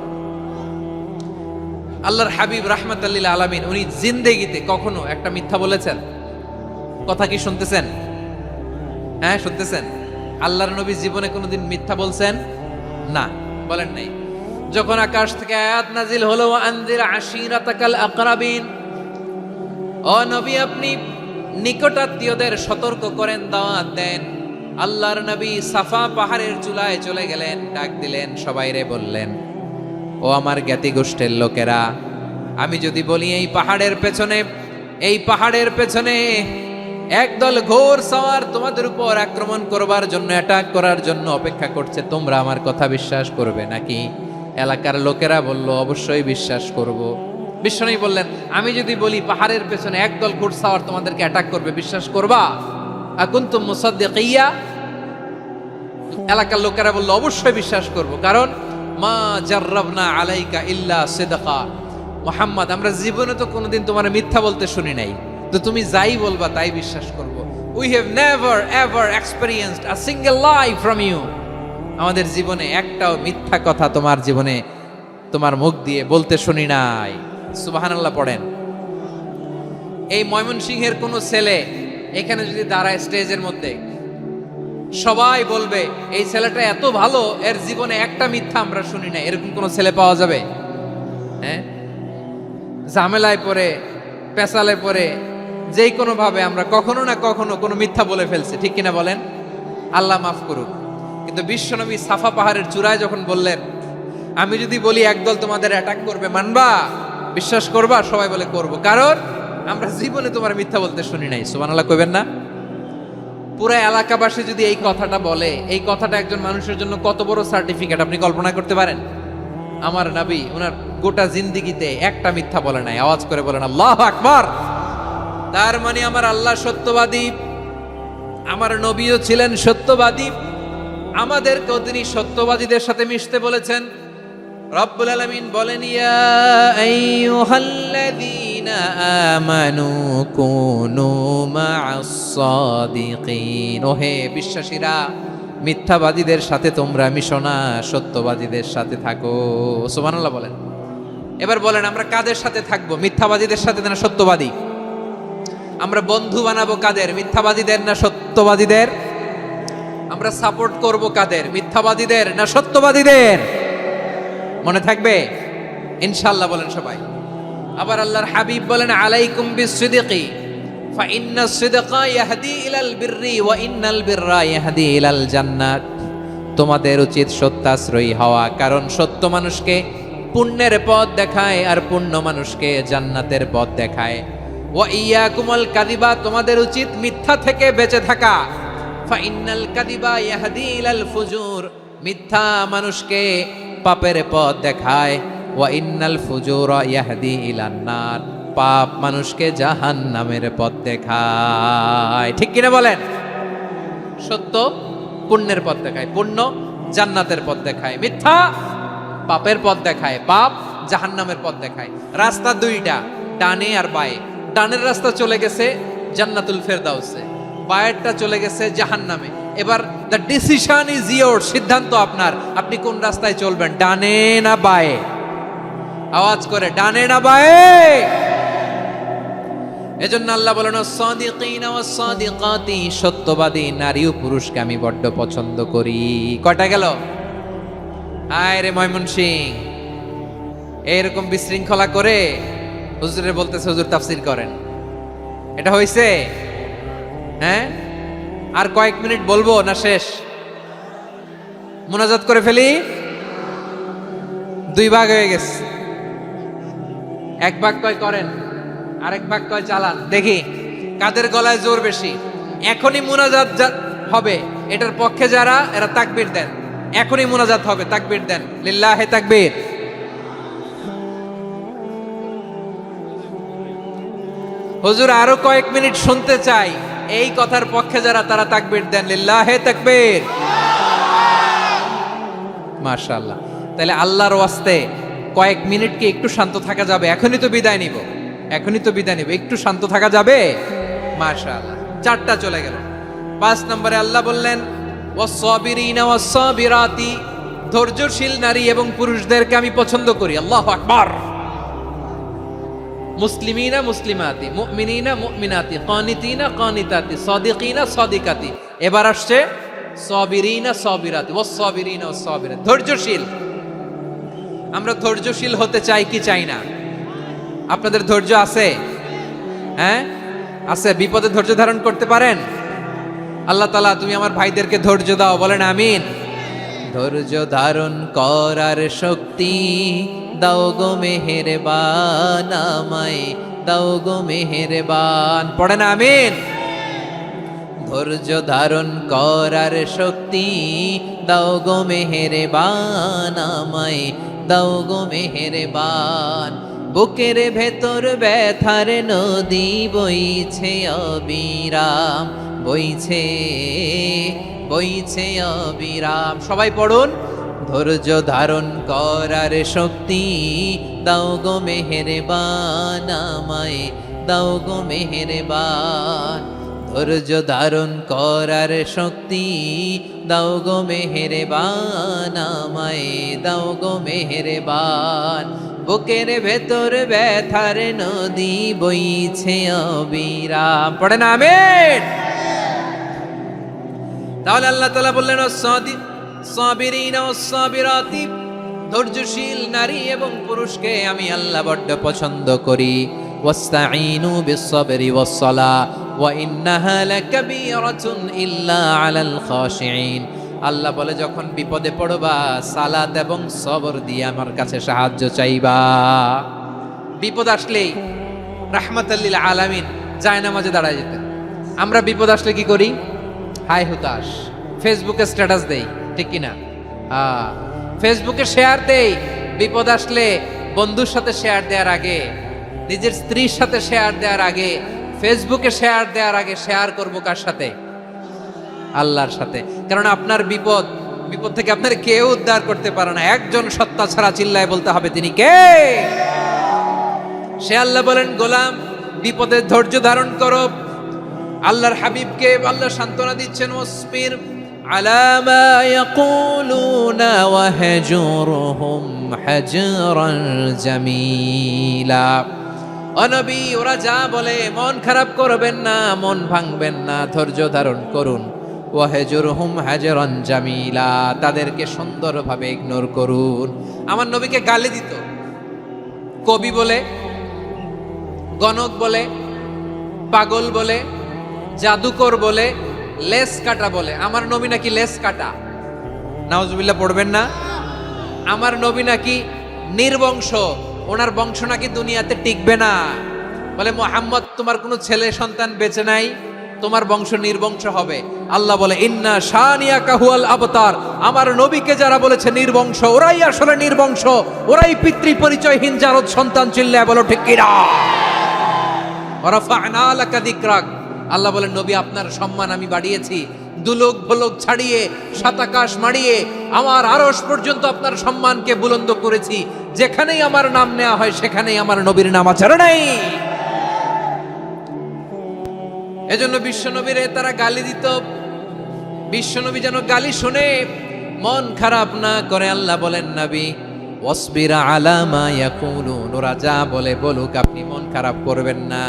আল্লাহর হাবিব রাহমাতাল লিল আলামিন উনি জিন্দেগিতে কখনো একটা মিথ্যা বলেছেন? কথা কি শুনতেছেন? হ্যাঁ শুনতেছেন? আল্লাহর নবী জীবনে কোনোদিন মিথ্যা বলছেন? না, বলেন নাই। যখন আকাশ থেকে আয়াত নাজিল হলো, আনজির আশিরাতাকাল আকরাবিন, ও নবী আপনি নিকটাত্মীয়দের সতর্ক করেন, দাওয়াত দেন। আল্লাহর নবী সাফা পাহাড়ের চূড়ায় চলে গেলেন, ডাক দিলেন, সবাইরে বললেন, ও আমার জ্ঞাতি গোষ্ঠীর লোকেরা, আমি যদি বলি এই পাহাড়ের পেছনে একদল ঘোর সওয়ার তোমাদের উপর আক্রমণ করবার জন্য, অ্যাটাক করার জন্য অপেক্ষা করছে, তোমরা আমার কথা বিশ্বাস করবে নাকি? এলাকার লোকেরা বলল, অবশ্যই বিশ্বাস করব। বিশ্বনবী বললেন, আমি যদি বলি পাহাড়ের পেছনে একদল ঘোড়সাওয়ার তোমাদেরকে অ্যাটাক করবে, বিশ্বাস করবা? আকুনতুম মুসাদ্দিকিয়া? এলাকার লোকেরা বলল, অবশ্যই বিশ্বাস করব, কারণ মা জাররাবনা আলাইকা ইল্লা সিদকা, মুহাম্মদ আমরা জীবনে তো কোনোদিন তোমার মিথ্যা বলতে শুনি নাই, তো তুমি যাই বলবা তাই বিশ্বাস করব। We have never ever experienced a single lie from you, আমাদের জীবনে একটাও মিথ্যা কথা তোমার জীবনে তোমার মুখ দিয়ে বলতে শুনি নাই। সুবহানাল্লাহ পড়েন। এই ময়মনসিংহের কোন ছেলে এখানে যদি দাঁড়ায় স্টেজের মধ্যে, সবাই বলবে এই ছেলেটা এত ভালো, এর জীবনে একটা মিথ্যা আমরা শুনি না। এরকম কোন ছেলে পাওয়া যাবে? হ্যাঁ, ঝামেলায় পড়ে, পেশালে পড়ে, যেই কোনো ভাবে আমরা কখনো না কখনো কোনো মিথ্যা বলে ফেলছি, ঠিক কিনা বলেন? আল্লাহ মাফ করুক। কিন্তু বিশ্বনবী সাফা পাহাড়ের চূড়ায় যখন বললেন, আমি যদি বলি একদল তোমাদের অ্যাটাক করবে, মানবা? বিশ্বাস করবা? সবাই বলে করব, কারণ আমরা জীবনে তোমার মিথ্যা বলতে শুনি নাই। সুবহানাল্লাহ কইবেন না? পুরো এলাকাবাসী যদি এই কথাটা বলে, এই কথাটা একজন মানুষের জন্য কত বড় সার্টিফিকেট আপনি কল্পনা করতে পারেন? আমার নবী ওনার গোটা জিন্দেগিতে একটা মিথ্যা বলে নাই। আওয়াজ করে বলেন আল্লাহু আকবার। তার মানে আমার আল্লাহ সত্যবাদী, আমার নবীও ছিলেন সত্যবাদী, আমাদেরকেও তিনি সত্যবাদীদের সাথে মিশতে বলেছেন। রব্বুল আলামিন বলেন, ইয়া আইয়ুহাল্লাযীনা আমানু কুনু মা'আস সাদিকিন, ওহে বিশ্বাসীরা, মিথ্যাবাদীদের সাথে তোমরা মিশো না, সত্যবাদীদের সাথে থাকো। সুবহানাল্লাহ বলেন। এবার বলেন, আমরা কাদের সাথে থাকবো? মিথ্যাবাদীদের সাথে না সত্যবাদী? আমরা বন্ধু বানাবো কাদের? মিথ্যাবাদীদের না সত্যবাদীদের? আমরা সাপোর্ট করব কাদের? মিথ্যাবাদীদের না সত্যবাদীদের? মনে থাকবে ইনশাআল্লাহ? বলেন সবাই। আবার আল্লাহর হাবিব বলেন আলাইকুম বিসসিদকি ফাইন্নাস সিদকা ইয়াহদি ইলাল বিররি ওয়া ইন্নাল বিররা ইয়াহদি ইলাল জান্নাত। তোমাদের উচিত সত্যাশ্রয়ী হওয়া, কারণ সত্য মানুষকে পুণ্যের পথ দেখায় আর পুণ্য মানুষকে জান্নাতের পথ দেখায়। ওয়া ইয়াকুমুল কাযিবা, তোমাদের উচিত মিথ্যা থেকে বেঁচে থাকা। ফাইন্নাল কাযিবা ইয়াহদি ইলাল ফুজুর, মিথ্যা মানুষকে পাপের পথ দেখায়। ওয়া ইন্নাল ফুজুরা ইয়াহদি ইলান নার, পাপ মানুষকে জাহান্নামের পথ দেখায়। ঠিক কিনা বলেন? সত্য পুণ্যের পথ দেখায়, পুণ্য জান্নাতের পথ দেখায়, মিথ্যা পাপের পথ দেখায়, পাপ জাহান্নামের পথ দেখায়। রাস্তা দুইটা, ডানে আর বায়ে। ডানের রাস্তা চলে গেছে জান্নাতুল ফেরদাউসে, বায়েরটা চলে গেছে জাহান্নামে। এবার দ্য ডিসিশন ইজ ইয়োর, সিদ্ধান্ত আপনার, আপনি কোন রাস্তায় চলবেন, ডানে না বায়ে? আওয়াজ করে, ডানে না বায়ে? এজন্য আল্লাহ বলেন সাদিকিনা ওয়াস সাদিকাতি, সত্যবাদী নারী ও পুরুষকে আমি বড্ড পছন্দ করি। কয়টা গেল? আয় রে ময়মনসিং, এরকম বিশৃঙ্খলা করে হুজুরে বলতেছে হুজুর তাফসীর করেন, এটা হইছে? হ্যাঁ, আর কয়েক মিনিট বলবো না শেষ? মুনাজাত করে ফেলি। দুই ভাগ হয়ে গেছে, এক ভাগ কয় করেন, আরেক ভাগ কয় চালান। দেখি কাদের গলায় জোর বেশি। এখনই মুনাজাত হবে, এটার পক্ষে যারা, এরা তাকবীর দেন। এখনই মুনাজাত হবে, তাকবীর দেন, লিল্লাহে তাকবীর। হুজুর আরো কয়েক মিনিট শুনতে চাই, এই কথার পক্ষে যারা, তারা তাকবীর দেন, লিল্লাহে তাকবীর। মাশাআল্লাহ। তাহলে আল্লাহর ওয়াস্তে কয়েক মিনিট কি একটু শান্ত থাকা যাবে? এখনই তো বিদায় নিব, এখনই তো বিদায় নিব, একটু শান্ত থাকা যাবে? মাশাআল্লাহ। চারটা চলে গেল। 5 নম্বরে আল্লাহ বললেন ওয়াস-সাবিরিনা ওয়াস-সাবিরাতি, ধৈর্যশীল নারী এবং পুরুষদেরকে আমি পছন্দ করি। আল্লাহু আকবার। মুসলিমিনা মুসলিমাতি, মুমিনিনা মুমিনাতি, কানিতিনা কানিতাতি, সাদিকিনা সাদিকাতি। এবার আসছে সাবিরিনা সাবিরাতি, ওয়াস-সাবিরিনা ওয়াস-সাবিরাতি, ধৈর্যশীল। আমরা ধৈর্যশীল হতে চাই কি চাই না? আপনাদের ধৈর্য আছে? হ্যাঁ আছে? বিপদে ধৈর্য ধারণ করতে পারেন? আল্লাহ তাআলা তুমি আমার ভাইদেরকে ধৈর্য দাও, বলেন আমিন। ধৈর্য ধারণ করার শক্তি দাও গো মেহেরবান, আমায় দাও গো মেহেরবান, পড়েন আমিন। ধৈর্য ধারণ করার শক্তি দাও গো মেহেরবান, আমায় দাও গো মেহেরবান। বুকের ভেতর ব্যথার নদী বইছে অবিরাম, বইছে বইছে অবিরাম। সবাই পড়ুন, ধৈর্য ধারণ করার শক্তি দাও গো মেহেরবান, আমায় দাও গো মেহেরবান। ধৈর্য ধারণ করার শক্তি দাও গো মেহেরবান, আমায় দাও গো মেহেরবান। বুকের ভেতর ব্যথার নদী বইছে অবিরাম, পড়েন আমিন। তাহলে আল্লাহ তাআলা বললেন সাবিরিনা ওয়াস-সাবিরাতি, ধৈর্যশীল নারী এবং পুরুষকে আমি আল্লাহ বড্ড পছন্দ করি। ওয়াস্তাঈনু বিস-সাবরি ওয়াস-সালাহ ওয়া ইন্নাহা লাকাবীরাতুন ইল্লা আলাল খাশিঈন। আল্লাহ বলে যখন বিপদে পড়বা, সালাত এবং সবর দিয়ে আমার কাছে সাহায্য চাইবা। বিপদ আসলেই রাহমাতাল লিল আলামিন জায়নামাজে দাঁড়ায় যেতেন। আমরা বিপদ আসলে কি করি? হাই হুতাশ, ফেসবুকে স্ট্যাটাস দেই, ঠিক কিনা? ফেসবুকে শেয়ার দেই। বিপদ আসলে বন্ধুর সাথে শেয়ার দেওয়ার আগে, নিজের স্ত্রীর সাথে শেয়ার দেওয়ার আগে, ফেসবুকে শেয়ার দেওয়ার আগে শেয়ার করবো কার সাথে? আল্লাহর সাথে। কারণ আপনার বিপদ থেকে আপনার কেউ উদ্ধার করতে পারে না, একজন সত্তা ছাড়া। চিল্লায় বলতে হবে তিনি কে? সে আল্লাহ। বলেন গোলাম বিপদে ধৈর্য ধারণ করো। আল্লাহর হাবিবকে আল্লাহ সান্ত্বনা দিচ্ছেন, ওয়াসবির আলা মা ইয়াকুলুনা ওয়াহজুরহুম হাজরান জামিলা। ও নবী, ওরা যা বলে মন খারাপ করবেন না, মন ভাঙবেন না, ধৈর্য ধারণ করুন। ওয়াহজুরহুম হাজরান জামিলা, তাদেরকে সুন্দরভাবে ইগনোর করুন। আমার নবীকে গালি দিত কবি বলে, গণক বলে, পাগল বলে, জাদুকর বলে, লেস কাটা বলে। আমার নবী নাকি লেস কাটা, নাউজুবিল্লাহ পড়বেন না। আমার নবী নাকি নির্বংশ, ওনার বংশ নাকি দুনিয়াতে টিকবে না। বলে মুহাম্মদ তোমার কোনো ছেলে সন্তান বেঁচে নাই, তোমার বংশ নির্বংশ হবে। আল্লাহ বলে ইন্না শানিয়াকা হুয়াল আবতার, আমার নবীকে যারা বলেছে নির্বংশ, ওরাই আসলে নির্বংশ, ওরাই পিতৃ পরিচয়হীন জারদ সন্তান। চিল্লায় বলো ঠিক কিনা। ওয়ারাফা'না লাকা যিকরাক, আল্লাহ বলেন নবী আপনার সম্মান আমি বাড়িয়েছি, দুলোক ভোলক ছাড়িয়ে সাত আকাশ মাড়িয়ে আমার আরশ পর্যন্ত আপনার সম্মানকে বুলন্দ করেছি। যেখানেই আমার নাম নেওয়া হয় সেখানেই আমার নবীর নাম আছে না নাই? এজন্য বিশ্বনবীরে তারা গালি দিত। বিশ্বনবী যেন গালি শুনে মন খারাপ না করে আল্লাহ বলেন নবী ওয়াসবির আলা মা ইয়াকুলুন, ওরা যা বলে বলুক আপনি মন খারাপ করবেন না।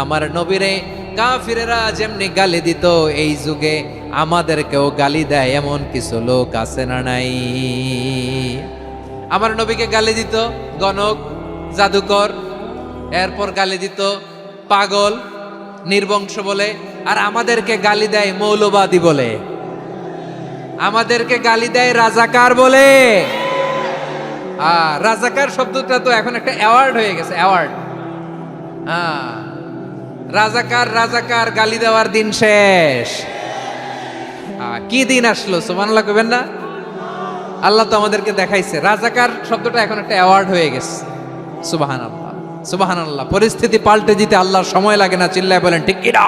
আমার নবীরে কাফিরেরা যেমনি গালি দিত, এই যুগে আমাদেরকেও গালি দেয় এমন কিছু লোক আছে না নাই? আমার নবীকে গালি দিত গণক, জাদুকর, এরপর গালি দিত পাগল, নির্বংশ বলে। আর আমাদেরকে গালি দেয় মৌলবাদী বলে, আমাদেরকে গালি দেয় রাজাকার বলে। রাজাকার শব্দটা তো এখন একটা অ্যাওয়ার্ড হয়ে গেছে, অ্যাওয়ার্ড। রাজাকার রাজাকার গালি দেওয়ার দিন শেষ। কি দিন আসলো সুবহানাল্লাহ কইবেন না? আল্লাহ তো আমাদেরকে দেখাইছে রাজাকার শব্দটা এখন একটা অ্যাওয়ার্ড হয়ে গেছে। সুবহানাল্লাহ সুবহানাল্লাহ। পরিস্থিতি পাল্টে দিতে আল্লাহর সময় লাগে না। চিল্লায় বলেন ঠিক কিনা।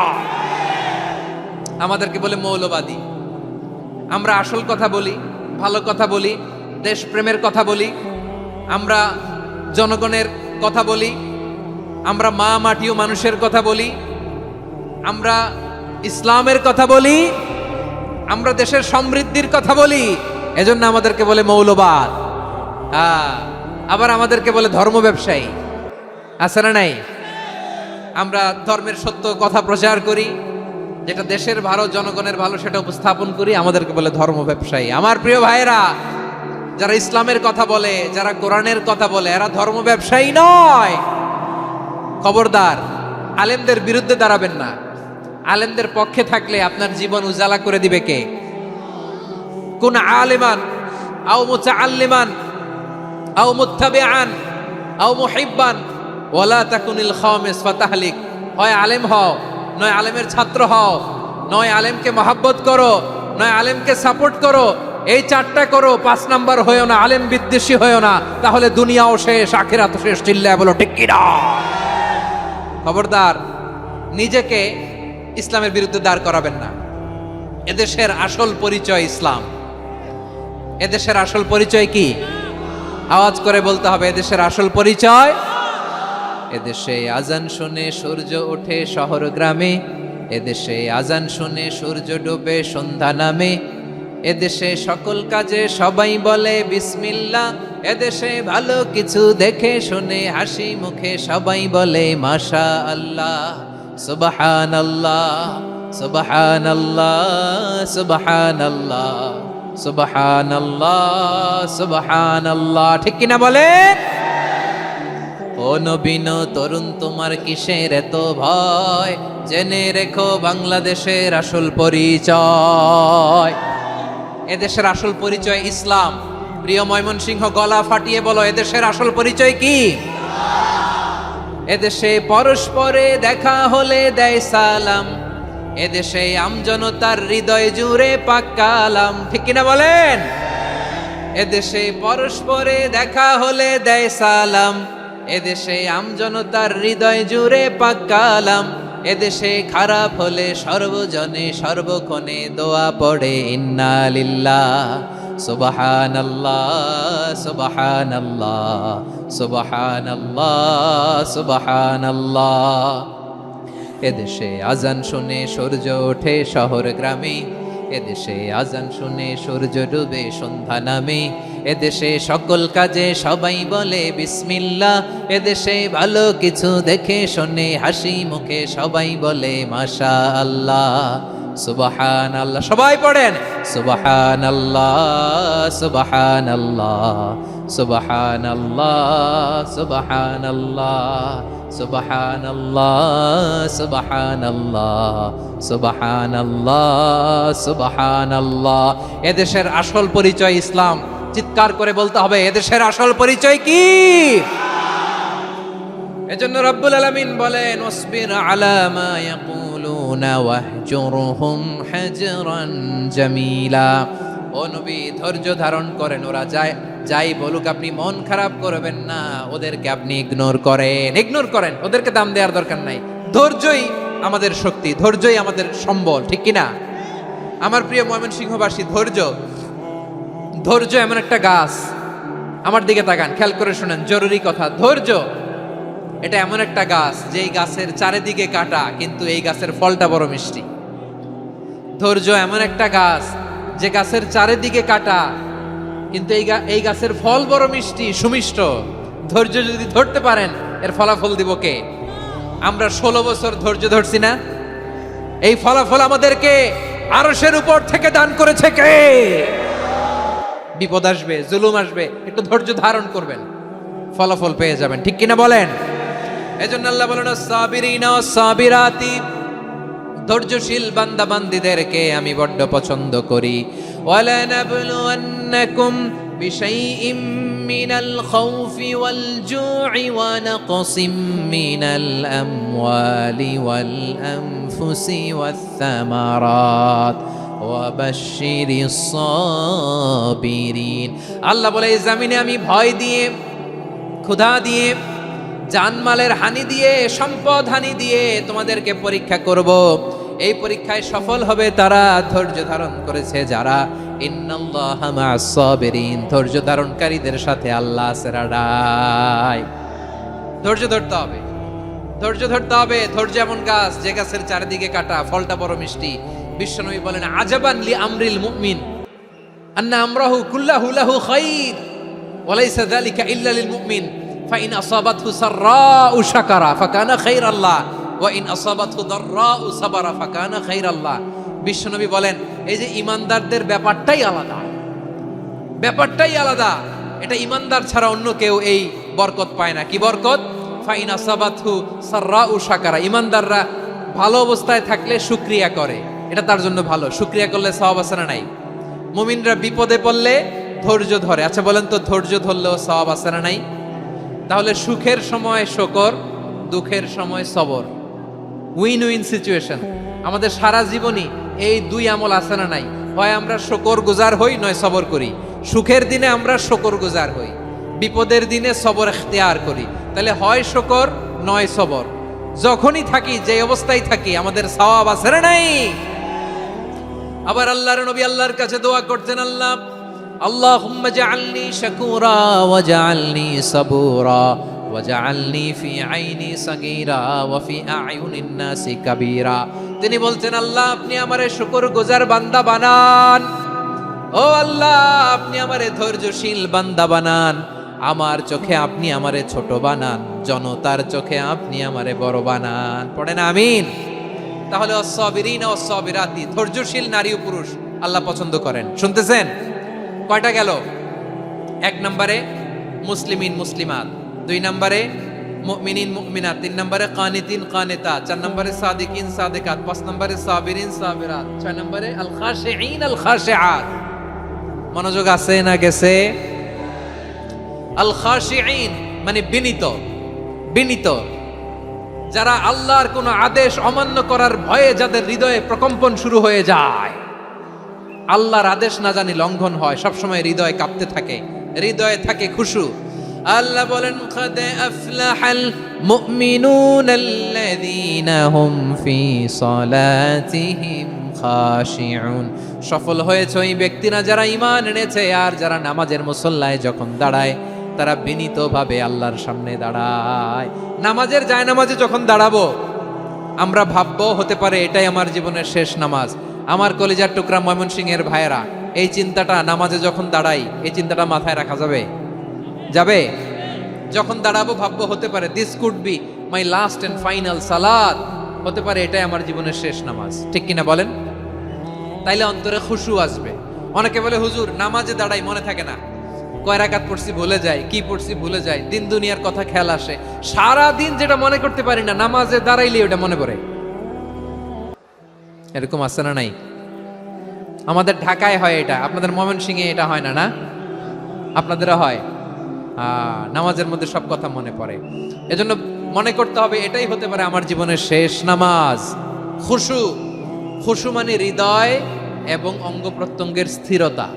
আমাদেরকে বলে মৌলবাদী। আমরা আসল কথা বলি, ভালো কথা বলি, দেশপ্রেমের কথা বলি, আমরা জনগণের কথা বলি, আমরা মা মাটি ও মানুষের কথা বলি, আমরা ইসলামের কথা বলি, আমরা দেশের সমৃদ্ধির কথা বলি। এজন্য আমাদেরকে বলে মৌলবাদ। আবার আমাদেরকে বলে ধর্ম ব্যবসায়ী। আছে না নাই? আমরা ধর্মের সত্য কথা প্রচার করি, যেটা দেশের ভালো জনগণের ভালো সেটা উপস্থাপন করি, আমাদেরকে বলে ধর্ম ব্যবসায়ী। আমার প্রিয় ভাইয়েরা, যারা ইসলামের কথা বলে, যারা কোরআনের কথা বলে, এরা ধর্ম ব্যবসায়ী নয়। খবরদার, আলেমদের বিরুদ্ধে দাঁড়াবেন না। আলেমদের পক্ষে থাকলে আপনার জীবন উজালা করে দিবে কে? কুন আলিমান আও মুতাআল্লিমান আও মুত্তাবিআন আও মুহিব্বান ওয়ালা তাকুনিল খামিস ফাতাহলিক। হয় আলেম হও, নয় আলেমের ছাত্র হও, নয় আলেমকে মহাব্বত করো, নয় আলেমকে সাপোর্ট করো। এই চারটা করো, 5 নাম্বার হয়েও না, আলেম বিদ্বেষী হয়েও না, তাহলে দুনিয়াও শেষ, আখিরাতও শেষ। চিল্লায় বলো ঠিক কিনা। খবরদার, নিজেকে ইসলামের বিরুদ্ধে দাঁড় করাবেন না। এদেশের আসল পরিচয় ইসলাম। এদেশের আসল পরিচয় কি? আওয়াজ করে বলতে হবে, এদেশের আসল পরিচয়। এদেশে আজান শুনে সূর্য ওঠে শহর গ্রামে, এদেশে আজান শুনে সূর্য ডুবে সন্ধ্যা নামে, এদেশে সকল কাজে সবাই বলে বিসমিল্লাহ, এদেশে ভালো কিছু দেখে শুনে হাসি মুখে সবাই বলে মাশা আল্লাহ। সুবহানাল্লাহ সুবহানাল্লাহ সুবহানাল্লাহ সুবহানাল্লাহ সুবহানাল্লাহ। ঠিক কিনা বলে? ও নবীন তরুণ, তোমার কিসের এত ভয়? জেনে রেখো বাংলাদেশের আসল পরিচয়। এদেশের আসল পরিচয় ইসলাম। প্রিয় ময়মনসিংহ, গলা ফাটিয়ে বলো, এদেশের আসল পরিচয় কি? এদেশে পরস্পরে দেখা হলে দেয় সালাম, এদেশে আমজনতার হৃদয় জুড়ে পাক কালাম। ঠিক কিনা বলেন? এদেশে পরস্পরে দেখা হলে দেয় সালাম, এদেশে আমজনতার হৃদয় জুড়ে পাক কালাম, এদেশে খারাপ হলে সর্বজনে সর্বক্ষণে দোয়া পড়ে ইন্না লিল্লাহ সুবহানাল্লাহ সুবহানাল্লাহ সুবহানাল্লাহ সুবহানাল্লাহ। এদেশে আজান শুনে সূর্য ওঠে শহর গ্রামে, এদেশে আজান শুনে সূর্য ডুবে সন্ধ্যা নামে, এদেশে সকল কাজে সবাই বলে বিসমিল্লাহ, এদেশে ভালো কিছু দেখে শুনে হাসি মুখে সবাই বলে মাশা আল্লাহ। সুবহানাল্লাহ। সবাই পড়েন সুবহানাল্লাহ সুবহানাল্লাহ সুবহানাল্লাহ সুবহানাল্লাহ সুবহানাল্লাহ সুবহানাল্লাহ সুবহানাল্লাহ সুবহানাল্লাহ। এদেশের আসল পরিচয় ইসলাম। চিৎকার করে বলতে হবে, এদেশের আসল পরিচয় কি? এজন্য রব্বুল আলামিন বলেন, ওয়াসবির আলা মা ইয়াকুলুনা ওয়াহজুরহুম হাজরান জামিলা। ও নবী, ধৈর্য ধারণ করেন, ওরা যাই বলুক আপনি মন খারাপ করবেন না, ওদেরকে আপনি ইগনোর করেন, ওদেরকে দাম দেওয়ার দরকার নাই। ধৈর্যই আমাদের শক্তি, ধৈর্যই আমাদের সম্বল, ঠিক কিনা? আমার প্রিয় ময়মনসিংহবাসী, ধৈর্য এমন একটা গাছ, আমার দিকে তাকান, খেয়াল করে শুনেন, জরুরি কথা। ধৈর্য এটা এমন একটা গাছ যেই গাছের চারিদিকে কাটা, কিন্তু এই গাছের ফলটা বড় মিষ্টি। ধৈর্য এমন একটা গাছ যে গাছের চারিদিকে কাটা, কিন্তু এই গাছের ফল বড় মিষ্টি, সুমিষ্ট। ধৈর্য যদি ধরতে পারেন, এর ফলাফল দিব কে? আমরা 16 বছর ধৈর্য ধরছি না? এই ফলাফল আমাদেরকে আরশের উপর থেকে দান করেছে কে? বিপদ আসবে, জুলুম আসবে, একটু ধৈর্য ধারণ করবেন, ফলাফল পেয়ে যাবেন, ঠিক কিনা বলেন? এজন্য আল্লাহ বলেন, সাবিরিনা ওয়াস সাবিরাতি, ধৈর্যশীল বান্দা বান্দীদেরকে আমি বড্ড পছন্দ করি। ওয়ালা নাবলুওয়ান্নাকুম বিশাইইম মিনাল খাউফি ওয়াল জু'i ওয়া নাকসিম মিনাল আমওয়ালি ওয়াল আনফুসি ওয়াস সামারাত ওয়া বাশশিরিস সাবিরিন। আল্লাহ বলে, এই জমিনে আমি ভয় দিয়ে, ক্ষুধা দিয়ে, জানমালের হানি দিয়ে, সম্পদ হানি দিয়ে তোমাদেরকে পরীক্ষা করব। এই পরীক্ষায় সফল হবে তারা ধৈর্য ধারণ করেছে যারা। ইন্নাল্লাহা মা'আস সাবিরিন, ধৈর্য ধারণকারীদের সাথে আল্লাহ আছে রাডায়। ধৈর্য ধরতে হবে, ধৈর্য ধরতে হবে। ধৈর্য এমন গাছ যে গাছের চারিদিকে কাটা, ফলটা বড় মিষ্টি। বিশ্বনবী বলেন, আজাবান লি আমরিল মুমিন আন্না আমরাহু কুল্লাহু লাহু খাইর ওয়া লাইসা যালিকা ইল্লা লিল মুমিন ফাইন আসাবাতহু সাররাউ শাকারা ফাকানা খাইরাল্লাহ ওয়া ইন আসাবাতহু দাররাউ সাবারা ফাকানা খাইরাল্লাহ। বিশ্বনবী বলেন, এই যে ইমানদারদের ব্যাপারটাই আলাদা, ব্যাপারটাই আলাদা। এটা ইমানদার ছাড়া অন্য কেউ এই বরকত পায় না। কি বরকত? ফাইন আসাবাতহু সাররাউ শাকারা। ইমানদাররা ভালো অবস্থায় থাকলে শুকরিয়া করে, এটা তার জন্য ভালো। শুকরিয়া করলে সওয়াব আছে না নাই? মুমিনরা বিপদে পড়লে ধৈর্য ধরে। আচ্ছা বলেন তো, ধৈর্য ধরলেও সওয়াব আছে না নাই? তাহলে সুখের সময় শুকর, দুঃখের সময় সবর, উইন উইন সিচুয়েশন। আমাদের সারা জীবনই এই দুই আমল আছে না নাই? হয় আমরা শুকর গুজার হই, নয় সবর করি। সুখের দিনে আমরা শুকর গুজার হই, বিপদের দিনে সবর ইখতিয়ার করি। তাহলে হয় শুকর নয় সবর। যখনই থাকি, যে অবস্থায় থাকি, আমাদের সওয়াব আছে না নাই? আবার আল্লাহর নবী আল্লাহর কাছে দোয়া করতেন, আল্লাহুম্মা জাআলনি শাকুরা ওয়া জাআলনি সাবুরা ওয়া জাআলনি ফি আইনি সাগীরা ওয়া ফি আ'য়ুনিন নাসি কাবীরা। তিনি বলতেন, আল্লাহ আপনি আমারে শুকরগুজার বান্দা বানান, ও আল্লাহ আপনি আমারে ধৈর্যশীল বান্দা বানান, আমার চোখে আপনি আমারে ছোট বানান, জনতার চোখে আপনি আমারে বড় বানান। পড়েন আমিন। তাহলে আস-সাবিরিনা ওয়াস-সাবিরাতি, ধৈর্যশীল নারী ও পুরুষ আল্লাহ পছন্দ করেন। শুনতেছেন? কয়টা গেল? 1 নম্বরে মুসলিমিন মুসলিমাত, 2 নম্বরে মুমিনিন মুমিনাত, 3 নম্বরে কানিতিন কানিতাত, 4 নম্বরে সাদিকিন সাদিকাত, 5 নম্বরে সাবিরিন সাবিরাত, 6 নম্বরে আল খাশিঈন আল খাশিআত। মনোযোগ আছে না গেছে? আল খাশিঈন মানে বিনীত, বিনীত, যারা আল্লাহর কোন আদেশ অমান্য করার ভয়ে যাদের হৃদয়ে প্রকম্পন শুরু হয়ে যায়, আল্লাহর আদেশ না জানি লঙ্ঘন হয়, সবসময় হৃদয় কাঁপতে থাকে, হৃদয়ে থাকে খুশু। আল্লাহ বলেন, قد أفلح المؤمنون الذين هم في صلاتهم خاشعون। সফল হয়েছে ওই ব্যক্তিরা যারা ঈমান এনেছে আর যারা নামাজের মুসল্লায় যখন দাঁড়ায় তারা বিনীতভাবে আল্লাহর সামনে দাঁড়ায়। নামাজের জায়নামাজে যখন দাঁড়াবো আমরা ভাববো, হতে পারে এটাই আমার জীবনের শেষ নামাজ। আমার কলিজার টুকরা ময়মনসিংহের ভাইয়েরা, এই চিন্তাটা নামাজে যখন দাঁড়াই, এই চিন্তাটা মাথায় রাখা যাবে? যাবে? যখন দাঁড়াবো ভাববো, হতে পারে this could be my last and final সালাত, হতে পারে এটাই আমার জীবনের শেষ নামাজ। ঠিক কিনা বলেন? তাইলে অন্তরে খুশু আসবে। অনেকে বলে, হুজুর নামাজে দাঁড়াই মনে থাকে না। কয় রাকাত পড়ছি ভুলে যাই, কি পড়ছি ভুলে যাই, দিন দুনিয়ার কথা খেয়াল আসে, সারা দিন যেটা মনে করতে পারি না নামাজে দাঁড়াইলে ওটা মনে পড়ে। এরকম আছে না নাই? আমাদের ঢাকায় হয় এটা, আপনাদের ময়মনসিংহে এটা হয় না? না আপনাদেরও হয়? নামাজের মধ্যে সব কথা মনে পড়ে। এজন্য মনে করতে হবে এটাই হতে পারে আমার জীবনের শেষ নামাজ। খুশু, খুশু মানে হৃদয় এবং অঙ্গ প্রত্যঙ্গের স্থিরতা।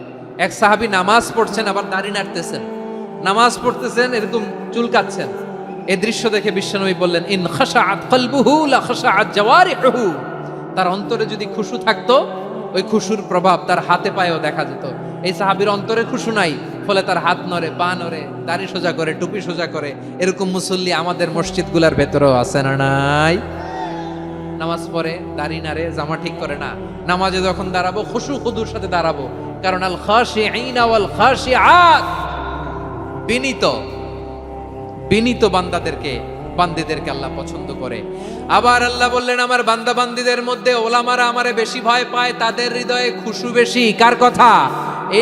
এক সাহাবী নামাজ পড়ছেন আবার দাড়ি নাড়তেছেন, নামাজ পড়তেছেন এরকম চুলকাচ্ছেন। এই দৃশ্য দেখে বিশ্বনবী বললেন, ইন খাশাআত কলবুহু লা খাশাআত জাওয়ারিহুহু। তার অন্তরে যদি খুশু থাকতো, ওই খুশুর প্রভাব তার হাতে পায়েও দেখা যেত। এই সাহাবীর অন্তরে খুশু নাই, ফলে তার হাত নড়ে, পা নড়ে, দাড়ি সোজা করে, টুপি সোজা করে। এরকম মুসল্লি আমাদের মসজিদগুলোর ভেতরেও আছে না নাই? নামাজ পড়ে, দাড়ি নাড়ে, জামা ঠিক করে না। নামাজে যখন দাঁড়াবো খুশু খুদুর সাথে দাঁড়াবো, কারণ আল খাশিঈনা ওয়াল খাশিআত, বিনীত বিনীত বান্দিদেরকে আল্লাহ পছন্দ করে। আবার আল্লাহ বললেন, আমার বান্দা বান্দিদের মধ্যে ওলামারা আমারে বেশি ভয় পায়, তাদের হৃদয়ে খুশু বেশি। কার কথা?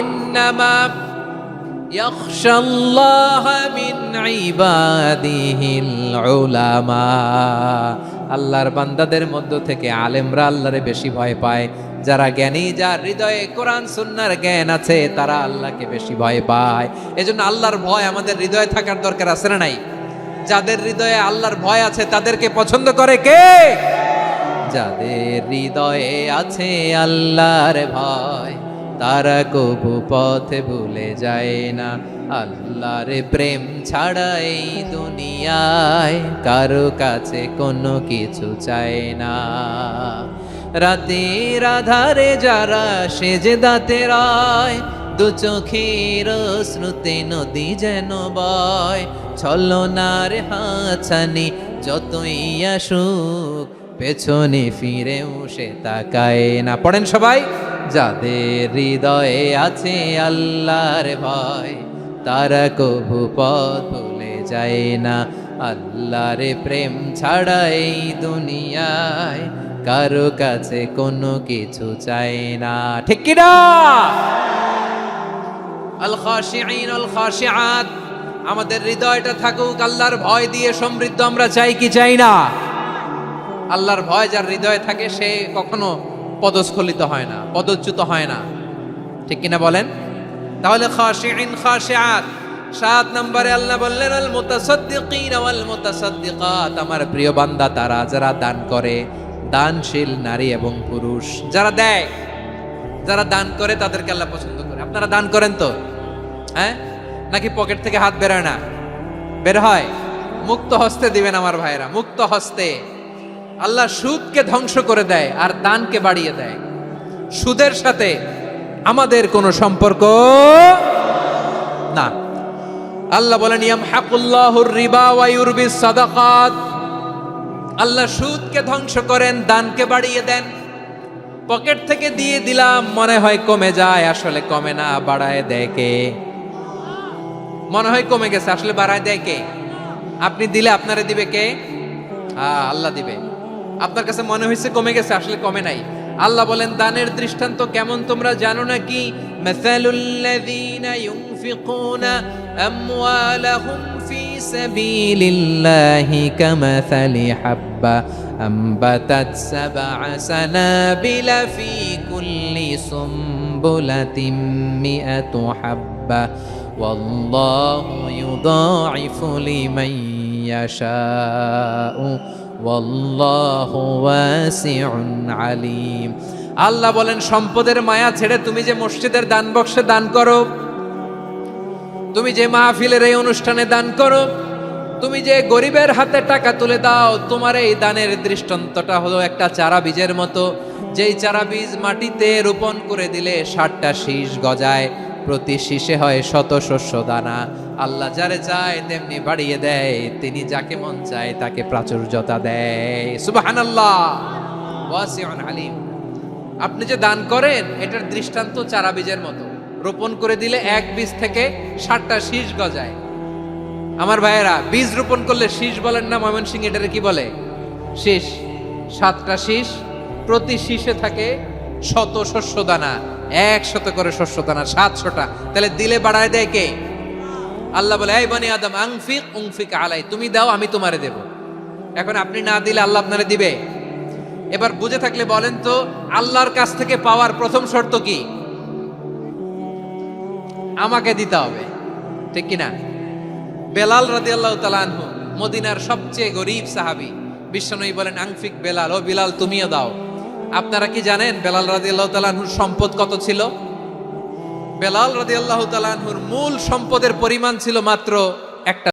ইন্নামা ইয়াখশাল্লাহ মিন ইবাদিহিল উলামা। আল্লাহর বান্দাদের মধ্য থেকে আলেমরা আল্লাহরে বেশি ভয় পায়। যারা জ্ঞানী, যার হৃদয়ে কোরআন সুন্নাহর জ্ঞান আছে, তারা আল্লাহকে বেশি ভয় পায়। এজন্য আল্লাহর ভয় আমাদের হৃদয়ে থাকার দরকার আছে না নাই? যাদের হৃদয়ে আল্লাহর ভয় আছে তাদেরকে পছন্দ করে কে? যাদের হৃদয়ে আছে আল্লাহর ভয়, তারা কবু পথে ভুলে যায় না। আল্লাহর প্রেম ছাড়া এই দুনিয়ায় কারো কাছে কোনো কিছু চায় না। রাতের আধারে যারা সেজদাতে রয়, দু চোখের শ্রুতে নদী যেন বয়। ছলনার হাতছানি যতই আসুক, পেছনে ফিরেও সে তাকায় না। পড়েন সবাই। যাদের হৃদয়ে আছে আল্লাহর ভয়, তারা কবু পথ ভুলে যায় না। আল্লাহর প্রেম ছাড়া এই দুনিয়ায় কারো কাছে কোনো কিছু চায় না। ঠিক কি না? আল খাশিঈন আল খাশিআত, আমাদের হৃদয়টা থাকুক আল্লাহর ভয় দিয়ে সমৃদ্ধ। আমরা চাই কি চাই না? আল্লাহর ভয় যার হৃদয়ে থাকে সে কখনো পদস্খলিত হয় না, পদচ্যুত হয় না। ঠিক কিনা বলেন? তাহলে খাশিঈন খাশিআত। 7 নম্বরে আল্লাহ বললেন, আল মুতাসাদ্দিকিন ওয়াল মুতাসাদ্দিকাত, আমার প্রিয় বান্দা তারা যারা দান করে, দানশীল নারী এবং পুরুষ। যারা দেয়, যারা দান করে তাদেরকে আল্লাহ পছন্দ করে। আপনারা দান করেন তো? হ্যাঁ, নাকি পকেট থেকে হাত বেরোয় না? বের হয়। মুক্ত হস্তে দিবেন আমার ভাইরা, মুক্ত হস্তে। আল্লাহ সুদকে ধ্বংস করে দেয় আর দানকে বাড়িয়ে দেয়। সুদের সাথে আমাদের কোনো সম্পর্ক না। আল্লাহ বলেন, ইয়ামহাকুল্লাহুর রিবা ওয়া ইউরবিস সাদাকাত। আল্লাহ সুদকে ধ্বংস করেন, দানকে বাড়িয়ে দেন। পকেট থেকে দিয়ে দিলাম, মনে হয় কমে যায়, আসলে কমে না, বাড়ায় দেয় কে? মনে হয় কমে গেছে, আসলে বাড়ায় দেয় কে? আপনি দিলে আপনারে দিবে কে? আল্লাহ দিবে। আপনার কাছে মনে হয়েছে কমে গেছে, আসলে কমে নাই। আল্লাহ বলেন, দানের দৃষ্টান্ত কেমন তোমরা জানো নাকি? মাসালুল্লাযীনা ইউনফিকুনা আমওয়ালাহুম ফি সাবিলিল্লাহি কামাসালি হাব্বা আম্বাতাত সাবআ সানাবিলা ফি কুল্লি সুমবুলাতিন মিআতু হাব্বা ওয়াল্লাহু ইউদাঈফু লিমান ইয়াশাউ ওয়াল্লাহু ওয়াসিউন আলিম। আল্লাহ বলেন, সম্পদের মায়া ছেড়ে তুমি যে মসজিদের দান বক্সে দান করো, তুমি যে মাহফিলের এই অনুষ্ঠানে দান করো, তুমি যে গরিবের হাতে টাকা তুলে দাও, তোমার এই দানের দৃষ্টান্তটা হলো একটা চারা বীজের মতো। যেই চারা বীজ মাটিতে রোপণ করে দিলে 60টা শীষ গজায়, প্রতি শীষে হয় শত শস্য দানা। আল্লাহ যারে চায় তেমনি বাড়িয়ে দেয়, তিনি যাকে মন চায় তাকে প্রাচুর্যতা দেয়। সুবহানাল্লাহ, ওয়াসিউন আলিম। আপনি যে দান করেন এটার দৃষ্টান্ত চারা বীজের মতো, রোপণ করে দিলে এক বীজ থেকে 60টা শীষ গজায়। আমার ভাইয়েরা, বীজ রোপণ করলে শীষ বলেন না ময়মনসিংহ, এটারে কি বলে? শীষ। 7টা শীষ, প্রতি শীষে থাকে শত শস্য দানা, 100 করে শস্য দানা, 700টা। তাহলে দিলে বাড়ায় দেয় কে? আল্লাহ বলে, এই বনি আদম আনফিক উনফিক আলাই, তুমি দাও আমি তোমারে দেব। এখন আপনি না দিলে আল্লাহ আপনারে দিবে? এবার বুঝে থাকলে বলেন তো, আল্লাহর কাছ থেকে পাওয়ার প্রথম শর্ত কি? আমাকে দিতে হবে, ঠিক কিনা? বেলাল রাদিয়াল্লাহু তাআলা আনহু মদিনার সবচেয়ে গরীব সাহাবী, বিশ্বনবী বলেন আনফিক বেলাল, ও বিলাল তুমিও দাও। আপনারা কি জানেন বেলাল রাদিয়াল্লাহু তাআলা আনহুর সম্পদ কত ছিল? বেলাল রাদিয়াল্লাহু তাআলা আনহুর মূল সম্পদের পরিমাণ ছিল মাত্র একটা